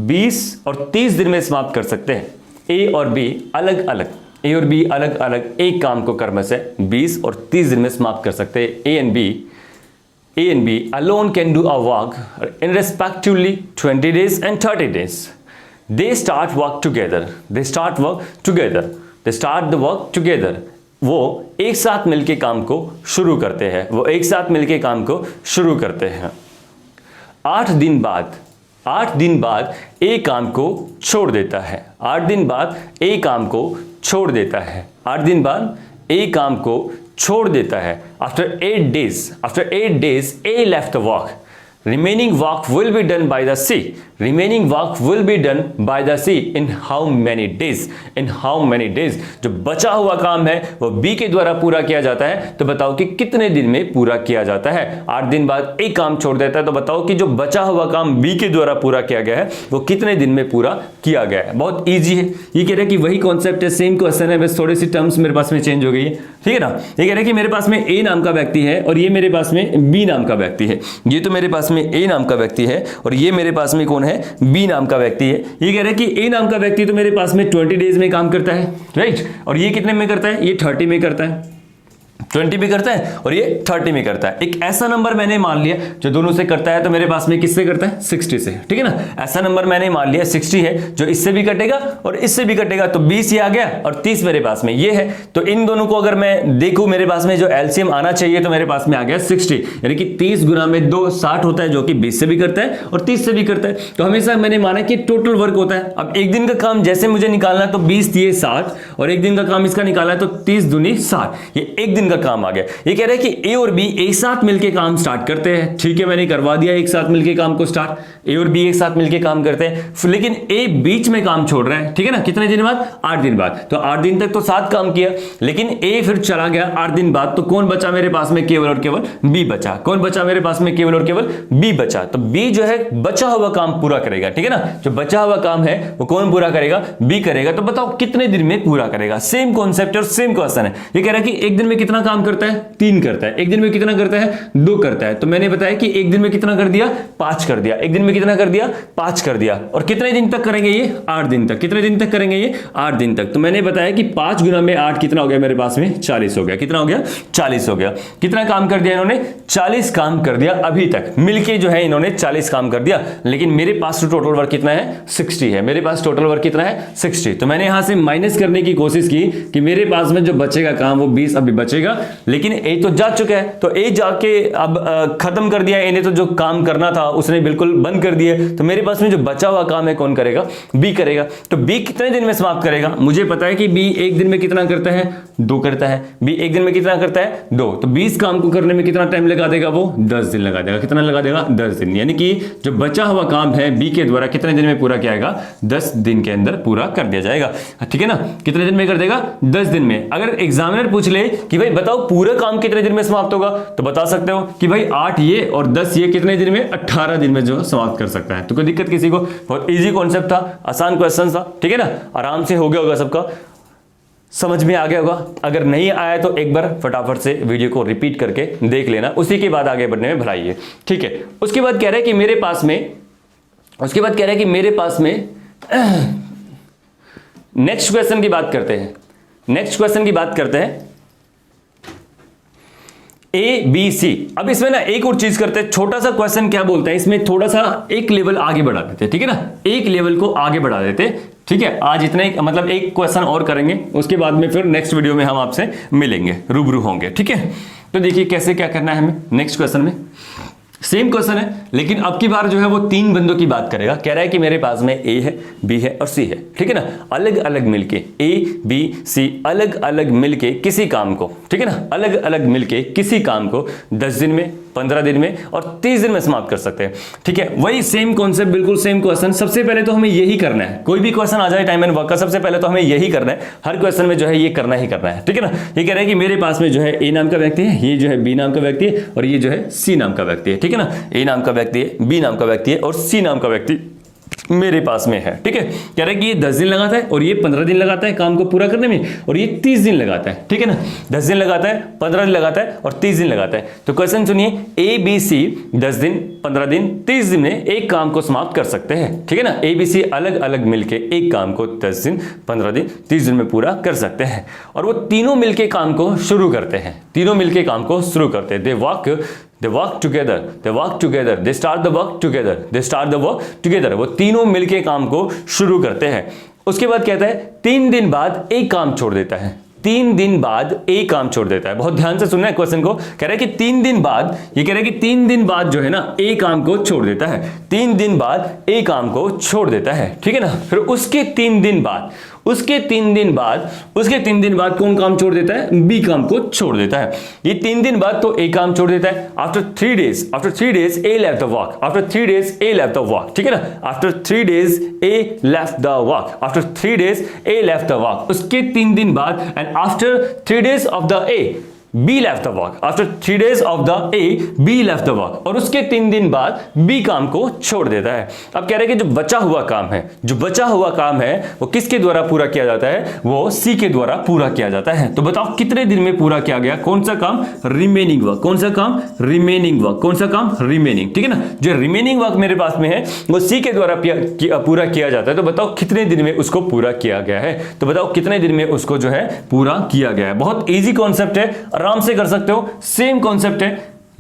20 और 30 दिन में समाप्त कर सकते हैं। ए और बी अलग अलग एक काम को क्रमशः 20 और 30 दिन में समाप्त कर सकते हैं। A and B alone can do a work in respectively 20 days and 30 days. They start the work together. वो एक साथ मिलके काम को शुरू करते हैं। 8 दिन बाद एक काम को छोड़ देता है। 8 दिन बाद एक काम को छोड़ देता है। 8 दिन बाद एक काम को छोड़ देता है। After 8 days, A left the work. Remaining work will be done by the C, remaining work will be done by the C in how many days, in how many days. जो बचा हुआ काम है वो बी के द्वारा पूरा किया जाता है, तो बताओ कि कितने दिन में पूरा किया जाता है। 8 दिन बाद एक काम छोड़ देता है, तो बताओ कि जो बचा हुआ काम बी के द्वारा पूरा किया गया है वो कितने दिन में पूरा किया गया है। बहुत ईजी है, ये कह रहे हैं कि वही कॉन्सेप्ट है, सेम क्वेश्चन है, बस थोड़ी सी टर्म्स मेरे पास में चेंज हो गई है, ठीक है ना। ये कह रहे हैं कि मेरे पास में ए नाम का व्यक्ति है और ये मेरे पास में बी नाम का व्यक्ति है। ये तो मेरे पास में ए नाम का व्यक्ति है और ये मेरे पास में कौन है, बी नाम का व्यक्ति है। ये कह रहे हैं कि ए नाम का व्यक्ति तो मेरे पास में 20 डेज में काम करता है, राइट, और ये कितने में करता है, ये 30 में करता है, 20 में करता है और ये 30 में करता है। एक ऐसा नंबर मैंने मान लिया जो दोनों से करता है, तो मेरे पास में किससे करता है, 60 से, ठीक है ना। ऐसा नंबर मैंने मान लिया 60 है जो इससे भी कटेगा और इससे भी कटेगा, तो 20 ये आ गया और 30 मेरे पास में ये है। तो इन दोनों को अगर मैं देखूं, मेरे पास में जो एलसीएम आना चाहिए, तो मेरे पास में आ गया 60, यानी कि 30 गुना में 2 60 होता है, जो कि 20 से भी करता है और 30 से भी करता है। तो हमेशा मैंने माना कि टोटल वर्क होता है। अब एक दिन का काम जैसे मुझे निकालना है, तो 20 दिए 60 और एक दिन का काम इसका निकाला है, तो 30 दूनी 60, ये एक दिन का काम आ गया। ये कह रहे हैं कि ए और बी एक साथ मिलके काम स्टार्ट करते हैं, ठीक है, मैंने करवा दिया एक साथ मिलके काम को स्टार्ट। ए और बी एक साथ मिलके काम करते हैं, लेकिन ए बीच में काम छोड़ रहा है, ठीक है ना। कितने दिन बाद, 8 दिन बाद। तो 8 दिन तक तो साथ काम किया, लेकिन ए फिर चला गया 8 दिन बाद, तो कौन बचा मेरे पास में, केवल और केवल बी बचा। कौन बचा मेरे पास में, केवल और केवल बी बचा। तो बी जो है बचा हुआ काम पूरा करेगा, ठीक है ना। जो बचा हुआ काम है वो कौन पूरा करेगा, बी करेगा। तो बताओ कितने दिन में पूरा करेगा। सेम कॉन्सेप्ट और सेम क्वेश्चन है। ये कह रहा है कि एक दिन में कितना काम करता है, 3 करता है। एक दिन में कितना करता है, 2 करता है। तो मैंने बताया कि एक दिन में कितना कर दिया, 5 कर दिया। एक दिन में कितना कर दिया, 5 कर दिया। और कितने दिन तक करेंगे ये, 8 दिन तक। कितने दिन तक करेंगे ये, 8 दिन तक। तो मैंने बताया कि 5 गुना में 8 कितना हो गया मेरे पास में, 40 हो गया। कितना हो गया, 40 हो गया। कितना काम कर दिया इन्होंने, 40 काम कर दिया अभी तक मिलके, जो है इन्होंने 40 काम कर दिया। लेकिन मेरे पास तो टोटल वर्क कितना है, 60 है। मेरे पास टोटल वर्क कितना है, 60। तो मैंने यहां से माइनस करने की कोशिश की कि मेरे पास में जो बचेगा काम वो 20 अभी बचेगा, लेकिन ए तो जा चुका है, तो ए जाके अब खत्म कर दिया। ए ने तो जो काम करना था उसने बिल्कुल बंद कर दिया। तो मेरे पास में जो बचा हुआ काम है कौन करेगा, बी करेगा। तो बी कितने दिन में समाप्त करेगा, मुझे पता है कि बी एक दिन में कितना करता है, 2 करता है। बी एक दिन में कितना करता है, 2। तो 20 काम को करने में कितना टाइम लगा देगा, वो 10 दिन लगा देगा। कितना लगा देगा, 10 दिन। यानी कि जो बचा हुआ काम है बी के द्वारा कितने दिन में पूरा किया जाएगा, 10 दिन के अंदर पूरा कर दिया जाएगा, ठीक है ना। कितने दिन में कर देगा, 10 दिन में। अगर एग्जामिनर पूछ ले कि भाई बताओ पूरा काम कितने दिन में समाप्त होगा, तो बता सकते हो कि भाई 8 ये और 10 ये कितने दिन में, 18 दिन में जो समाप्त कर सकता है। तो कोई दिक्कत किसी को, बहुत इजी कॉन्सेप्ट था, आसान क्वेश्चन था, ठीक है ना। आराम से हो गया होगा, सबका समझ में आ गया होगा। अगर नहीं आया तो एक बार फटाफट से वीडियो को रिपीट करके देख लेना, उसी के बाद आगे बढ़ने में भलाई है, ठीक है। उसके बाद कह रहे हैं कि मेरे पास में नेक्स्ट क्वेश्चन की बात करते हैं। A B C. अब इसमें ना एक और चीज करते हैं, छोटा सा क्वेश्चन क्या बोलता है, इसमें थोड़ा सा एक लेवल आगे बढ़ा देते हैं, ठीक है ना। एक लेवल को आगे बढ़ा देते हैं, ठीक है। आज इतने मतलब एक क्वेश्चन और करेंगे, उसके बाद में फिर नेक्स्ट वीडियो में हम आपसे मिलेंगे, रूबरू होंगे, ठीक है। तो देखिए कैसे क्या करना है हमें। नेक्स्ट क्वेश्चन में सेम क्वेश्चन है, लेकिन अब की बार जो है वो 3 बंदों की बात करेगा। कह रहा है कि मेरे पास में ए है, बी है और सी है, ठीक है ना। अलग अलग मिलके ए बी सी अलग अलग मिलके किसी काम को, ठीक है ना, अलग अलग मिलके किसी काम को 10 दिन में, 15 दिन में और 30 दिन में समाप्त कर सकते हैं, ठीक है। वही सेम कॉन्सेप्ट, बिल्कुल सेम क्वेश्चन। सबसे पहले तो हमें यही करना है, कोई भी क्वेश्चन आ जाए टाइम एंड वर्क का, सबसे पहले तो हमें यही करना है। हर क्वेश्चन में जो है ये करना ही करना है, ठीक है ना। ये कह रहा है कि मेरे पास में जो है ए नाम का व्यक्ति है, ये जो है बी नाम का व्यक्ति है और ये जो है सी नाम का व्यक्ति है, ठीक है ना। ए नाम का व्यक्ति है, बी नाम का व्यक्ति है और सी नाम का व्यक्ति मेरे पास में है, ठीक है। कह रहा है कि ये 10 दिन लगाता है और ये 15 दिन लगाता है काम को पूरा करने में, और ये 30 दिन लगाता है, ठीक है ना। 10 दिन लगाता है, 15 दिन लगाता है और 30 दिन लगाता है। तो क्वेश्चन सुनिए, ए बी सी 10 दिन, 15 दिन, 30 दिन में एक काम को समाप्त कर सकते हैं, ठीक है ना। ए बी सी अलग अलग मिलके एक काम को 10 दिन, 15 दिन, 30 दिन में पूरा कर सकते हैं। और वो तीनों मिलके काम को शुरू करते हैं, तीनों मिलके काम को शुरू करते हैं। They work together, they start the work together, वो तीनों मिलके काम को शुरू करते हैं। उसके बाद कहता है 3 दिन बाद एक काम छोड़ देता है, 3 दिन बाद एक काम छोड़ देता है। बहुत ध्यान से सुनना है क्वेश्चन को। कह रहा है कि 3 दिन बाद, ये कह रहा है कि 3 दिन बाद जो है ना एक काम को छोड़ देता है, 3 दिन बाद एक काम को छोड़ देता है, ठीक है ना। फिर उसके 3 दिन बाद उसके 3 दिन बाद कौन काम छोड़ देता है? बी काम को छोड़ देता है। ये 3 दिन बाद तो ए काम छोड़ देता है। After 3 days A left the walk, after 3 days A left the walk, ठीक है ना, after 3 days A left the walk, after 3 days A left the walk, उसके 3 दिन बाद and after 3 days of the A be left the walk, after 3 days of the A be left the walk, और उसके 3 दिन बाद B काम को छोड़ देता है। अब कह रहे हैं कि जो बचा हुआ काम है वो किसके द्वारा पूरा किया जाता है? वो सी के द्वारा पूरा किया जाता है। तो बताओ कितने दिन में पूरा किया गया? कौन सा काम? Remaining work. कौन सा काम? Remaining work. कौन सा काम? रिमेनिंग, ठीक है ना। जो रिमेनिंग वर्क मेरे पास में है वो सी के द्वारा पूरा किया जाता है। तो बताओ कितने दिन में उसको पूरा किया गया है? तो बताओ कितने दिन में उसको जो है पूरा किया गया है। बहुत ईजी कॉन्सेप्ट है, आराम से कर सकते हो, सेम कॉन्सेप्ट है,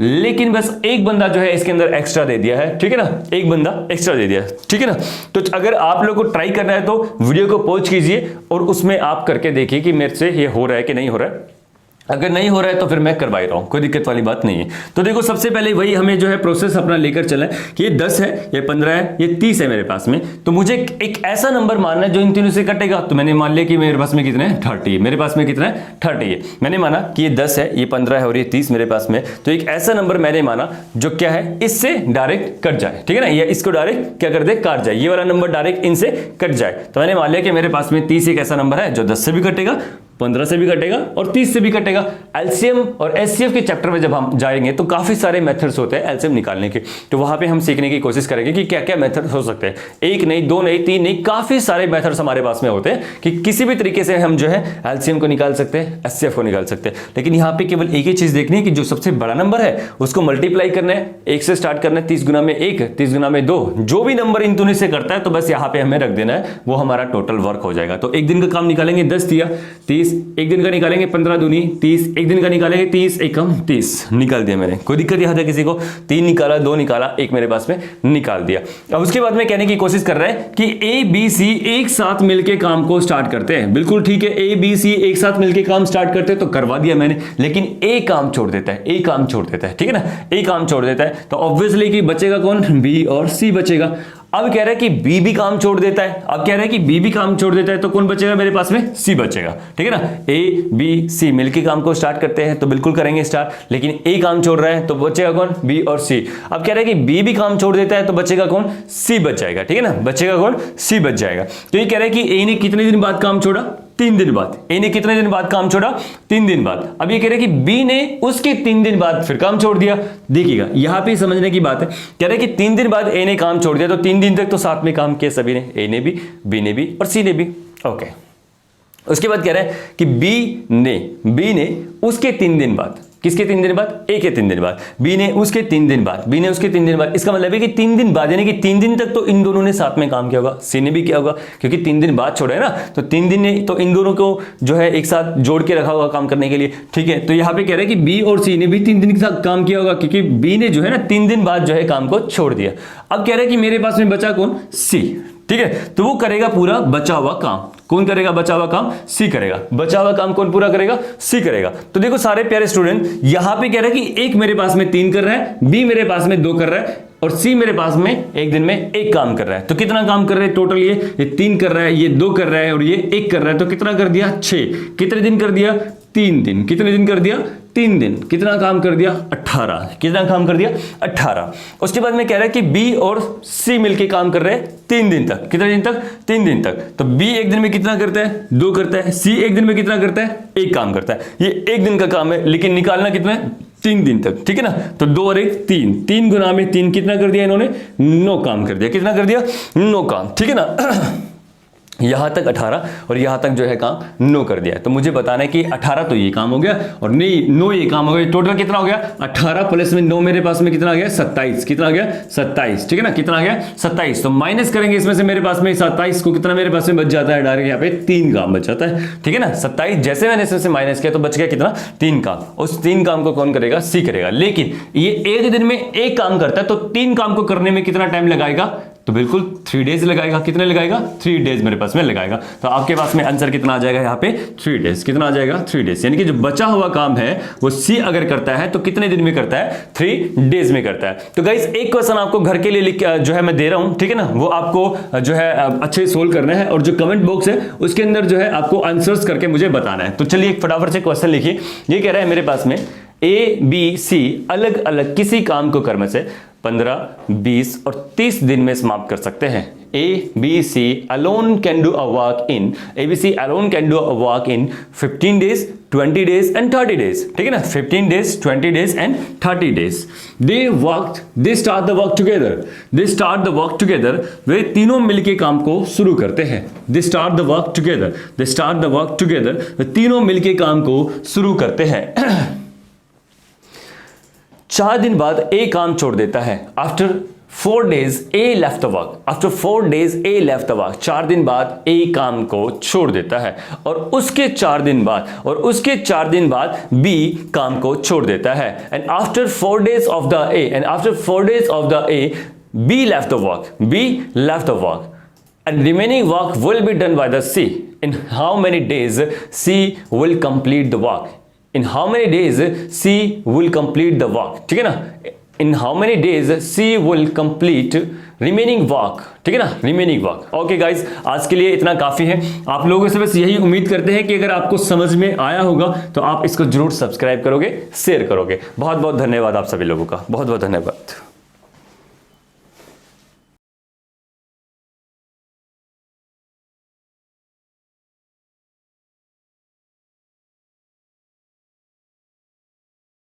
लेकिन बस एक बंदा जो है इसके अंदर एक्स्ट्रा दे दिया है, ठीक है ना, एक बंदा एक्स्ट्रा दे दिया है, ठीक है ना। तो अगर आप लोग को ट्राई करना है तो वीडियो को पॉज कीजिए और उसमें आप करके देखिए कि मेरे से ये हो रहा है कि नहीं हो रहा है। अगर नहीं हो रहा है तो फिर मैं करवा ही रहा हूं, कोई दिक्कत वाली बात नहीं है। तो देखो सबसे पहले वही हमें जो है प्रोसेस अपना लेकर चला है कि ये 10 है, ये 15 है, ये 30 है मेरे पास में। तो मुझे एक ऐसा नंबर मानना है जो इन तीनों से कटेगा। तो मैंने मान लिया कि मेरे पास में कितने हैं? 30। मेरे पास में कितना है? 30 है। मैंने माना कि ये 10 है, ये 15 है और ये 30 मेरे पास में। तो एक ऐसा नंबर मैंने माना जो क्या है, इससे डायरेक्ट कट जाए, ठीक है ना, या इसको डायरेक्ट क्या कर दे? काट जाए। ये वाला नंबर डायरेक्ट इनसे कट जाए। तो मैंने मान लिया कि मेरे पास में 30 एक ऐसा नंबर है जो 10 से भी कटेगा, 15 से भी कटेगा और 30 से भी कटेगा। एलसीएम और एचसीएफ के चैप्टर में जब हम जाएंगे तो काफी सारे मेथड्स होते हैं एलसीएम निकालने के। तो वहां पे हम सीखने की कोशिश करेंगे कि क्या क्या मेथड्स हो सकते हैं। एक नहीं, दो नहीं, तीन नहीं, काफी सारे मेथड्स हमारे पास में होते हैं कि किसी भी तरीके से हम जो है एलसीएम को निकाल सकते हैं, एचसीएफ को निकाल सकते हैं। लेकिन यहाँ पे केवल एक ही चीज देखनी है कि जो सबसे बड़ा नंबर है उसको मल्टीप्लाई करना है, 1 से स्टार्ट करना है, 30 गुना में 1, 30 गुना में 2, जो भी नंबर इन दोनों से करता है तो बस यहाँ पे हमें रख देना है, वो हमारा टोटल वर्क हो जाएगा। तो एक दिन का काम निकालेंगे, 10 दिया 30, एक दिन का निकालेंगे 15 दूनी 30, एक दिन का निकालेंगे 30, एक कम 30, निकाल दिया मैंने। कोई दिक्कत यहाँ था किसी को? 3 निकाला, 2 निकाला, 1 मेरे पास में निकाल दिया। अब उसके बाद में कहने की कोशिश कर रहा है कि ए बी सी एक साथ मिलके काम को स्टार्ट करते हैं। बिल्कुल ठीक है, ए बी सी एक साथ मिलके काम स्टार्ट करते हैं, तो करवा दिया मैंने। लेकिन ए काम छोड़ देता है, ए काम छोड़ देता है, ठीक है ना, ए काम छोड़ देता है। तो ऑब्वियसली कि बचेगा कौन? बी और सी बचेगा। अब कह रहा है कि बी भी काम छोड़ देता है, अब कह रहा है कि बी भी काम छोड़ देता है, तो कौन बचेगा मेरे पास में? सी बचेगा, ठीक है ना। ए बी सी मिलके काम को स्टार्ट करते हैं तो बिल्कुल करेंगे स्टार्ट, लेकिन ए काम छोड़ रहा है तो बचेगा कौन? बी और सी। अब कह रहा है कि बी भी काम छोड़ देता है तो बचेगा कौन? सी बच जाएगा, ठीक है ना, बचेगा कौन? सी बच जाएगा। तो ये कह रहा है कि ए ने कितने दिन बाद काम छोड़ा? 3 दिन बाद। ए ने कितने दिन बाद काम छोड़ा? 3 दिन बाद। अब ये कह रहे हैं कि बी ने उसके 3 दिन बाद फिर काम छोड़ दिया। देखिएगा यहां पे समझने की बात है, कह रहे हैं कि 3 दिन बाद ए ने काम छोड़ दिया तो 3 दिन तक तो साथ में काम किया सभी ने, ए ने भी, बी ने भी और सी ने भी। ओके, उसके बाद कह रहे हैं कि बी ने उसके 3 दिन बाद, किसके 3 दिन बाद? ए के 3 दिन बाद, बी ने उसके 3 दिन बाद, बी ने उसके 3 दिन बाद। इसका मतलब है कि 3 दिन बाद, यानी कि 3 दिन तक तो इन दोनों ने साथ में काम किया होगा, सी ने भी किया होगा, क्योंकि 3 दिन बाद छोड़ा है ना, तो 3 दिन ने तो इन दोनों को जो है एक साथ जोड़ के रखा होगा काम करने के लिए, ठीक है। तो यहाँ पे कह रहे हैं कि बी और सी ने भी 3 दिन के साथ काम किया होगा, क्योंकि बी ने जो है ना 3 दिन बाद जो है काम को छोड़ दिया। अब कह रहे हैं कि मेरे पास में बचा कौन? सी, ठीक है। तो वो करेगा पूरा बचा हुआ काम। कौन करेगा बचा हुआ काम? सी करेगा। बचा हुआ काम कौन पूरा करेगा? सी करेगा। तो देखो सारे प्यारे स्टूडेंट, यहां पे कह रहा है कि एक मेरे पास में 3 कर रहा है, बी मेरे पास में 2 कर रहा है और सी मेरे पास में एक दिन में 1 काम कर रहा है। तो कितना काम कर रहे हैं टोटल? ये 3 कर रहा है, ये 2 कर रहा है और ये 1 कर रहा है। तो कितना कर दिया? 6। कितने दिन कर दिया? 3 दिन। कितने दिन कर दिया? 3 दिन। कितना काम कर दिया? 18। कितना काम कर दिया? 18। उसके बाद में कह रहा है कि बी और सी मिलके काम कर रहे हैं 3 दिन तक। कितने दिन तक? 3 दिन तक। तो बी एक दिन में कितना करता है? 2 करता है। सी एक दिन में कितना करता है? 1 काम करता है। ये 1 दिन का काम है, लेकिन निकालना कितना है? 3 दिन तक, ठीक है ना। तो 2 और 1 3, 3 गुना में 3 कितना कर दिया इन्होंने? 9 काम कर दिया। कितना कर दिया? 9 काम, ठीक है ना। यहां तक 18 और यहां तक जो है काम 9 कर दिया। तो मुझे बताना है कि 18 तो ये काम हो गया और 9 ये काम हो गया। टोटल कितना हो गया? 18 प्लस में 9 मेरे पास में कितना आ गया? 27। कितना आ गया? 27, ठीक है ना। कितना आ गया? 27। तो माइनस करेंगे इसमें से, मेरे पास में 27 को कितना मेरे पास में बच जाता है? डायरेक्ट यहाँ पे 3 काम बच जाता है, ठीक है ना। 27 जैसे मैंने इसमें से माइनस किया तो बच गया कितना? 3 काम। उस 3 काम को कौन करेगा? सी करेगा। लेकिन ये एक दिन में 1 काम करता है तो 3 काम को करने में कितना टाइम लगाएगा? तो बिल्कुल 3 डेज लगाएगा। कितने लगाएगा? 3 डेज मेरे पास में लगाएगा। तो आपके पास में आंसर कितना आ जाएगा यहाँ पे? 3 डेज। कितना आ जाएगा? 3 डेज। यानी कि जो बचा हुआ काम है वो सी अगर करता है तो कितने दिन में करता है? 3 डेज में करता है। तो गाइस एक क्वेश्चन आपको घर के लिए जो है मैं दे रहा हूं, ठीक है ना, वो आपको जो है अच्छे सोल्व करना है और जो कमेंट बॉक्स है उसके अंदर जो है आपको आंसर्स करके मुझे बताना है। तो चलिए एक फटाफट से क्वेश्चन लिखिए। ये कह रहा है मेरे पास में ए बी सी अलग अलग किसी काम को कर्म से 15, 20 और 30 दिन में समाप्त कर सकते हैं। ABC alone can do a work in ABC alone can do a work in 15 days, 20 days and 30 days. ठीक है ना? 15 days, 20 days and 30 days. They start the work together. They start the work together. वे तीनों मिलके काम को शुरू करते हैं। They start the work together. They start the work together. वे तीनों मिलके काम को शुरू करते हैं। 4 दिन बाद ए काम छोड़ देता है। After 4 days A left the work. After 4 days A left the work. 4 दिन बाद A काम को छोड़ देता है और उसके 4 दिन बाद B काम को छोड़ देता है। And after 4 days of the A, B left the work. And remaining work will be done by the C. In how many days C will complete the work? In how many days C will complete the work? ठीक है ना? In how many days C will complete remaining work? ठीक है ना? Remaining work. Okay guys, आज के लिए इतना काफी है। आप लोगों से बस यही उम्मीद करते हैं कि अगर आपको समझ में आया होगा तो आप इसको जरूर सब्सक्राइब करोगे, शेयर करोगे। बहुत बहुत धन्यवाद आप सभी लोगों का, बहुत बहुत धन्यवाद।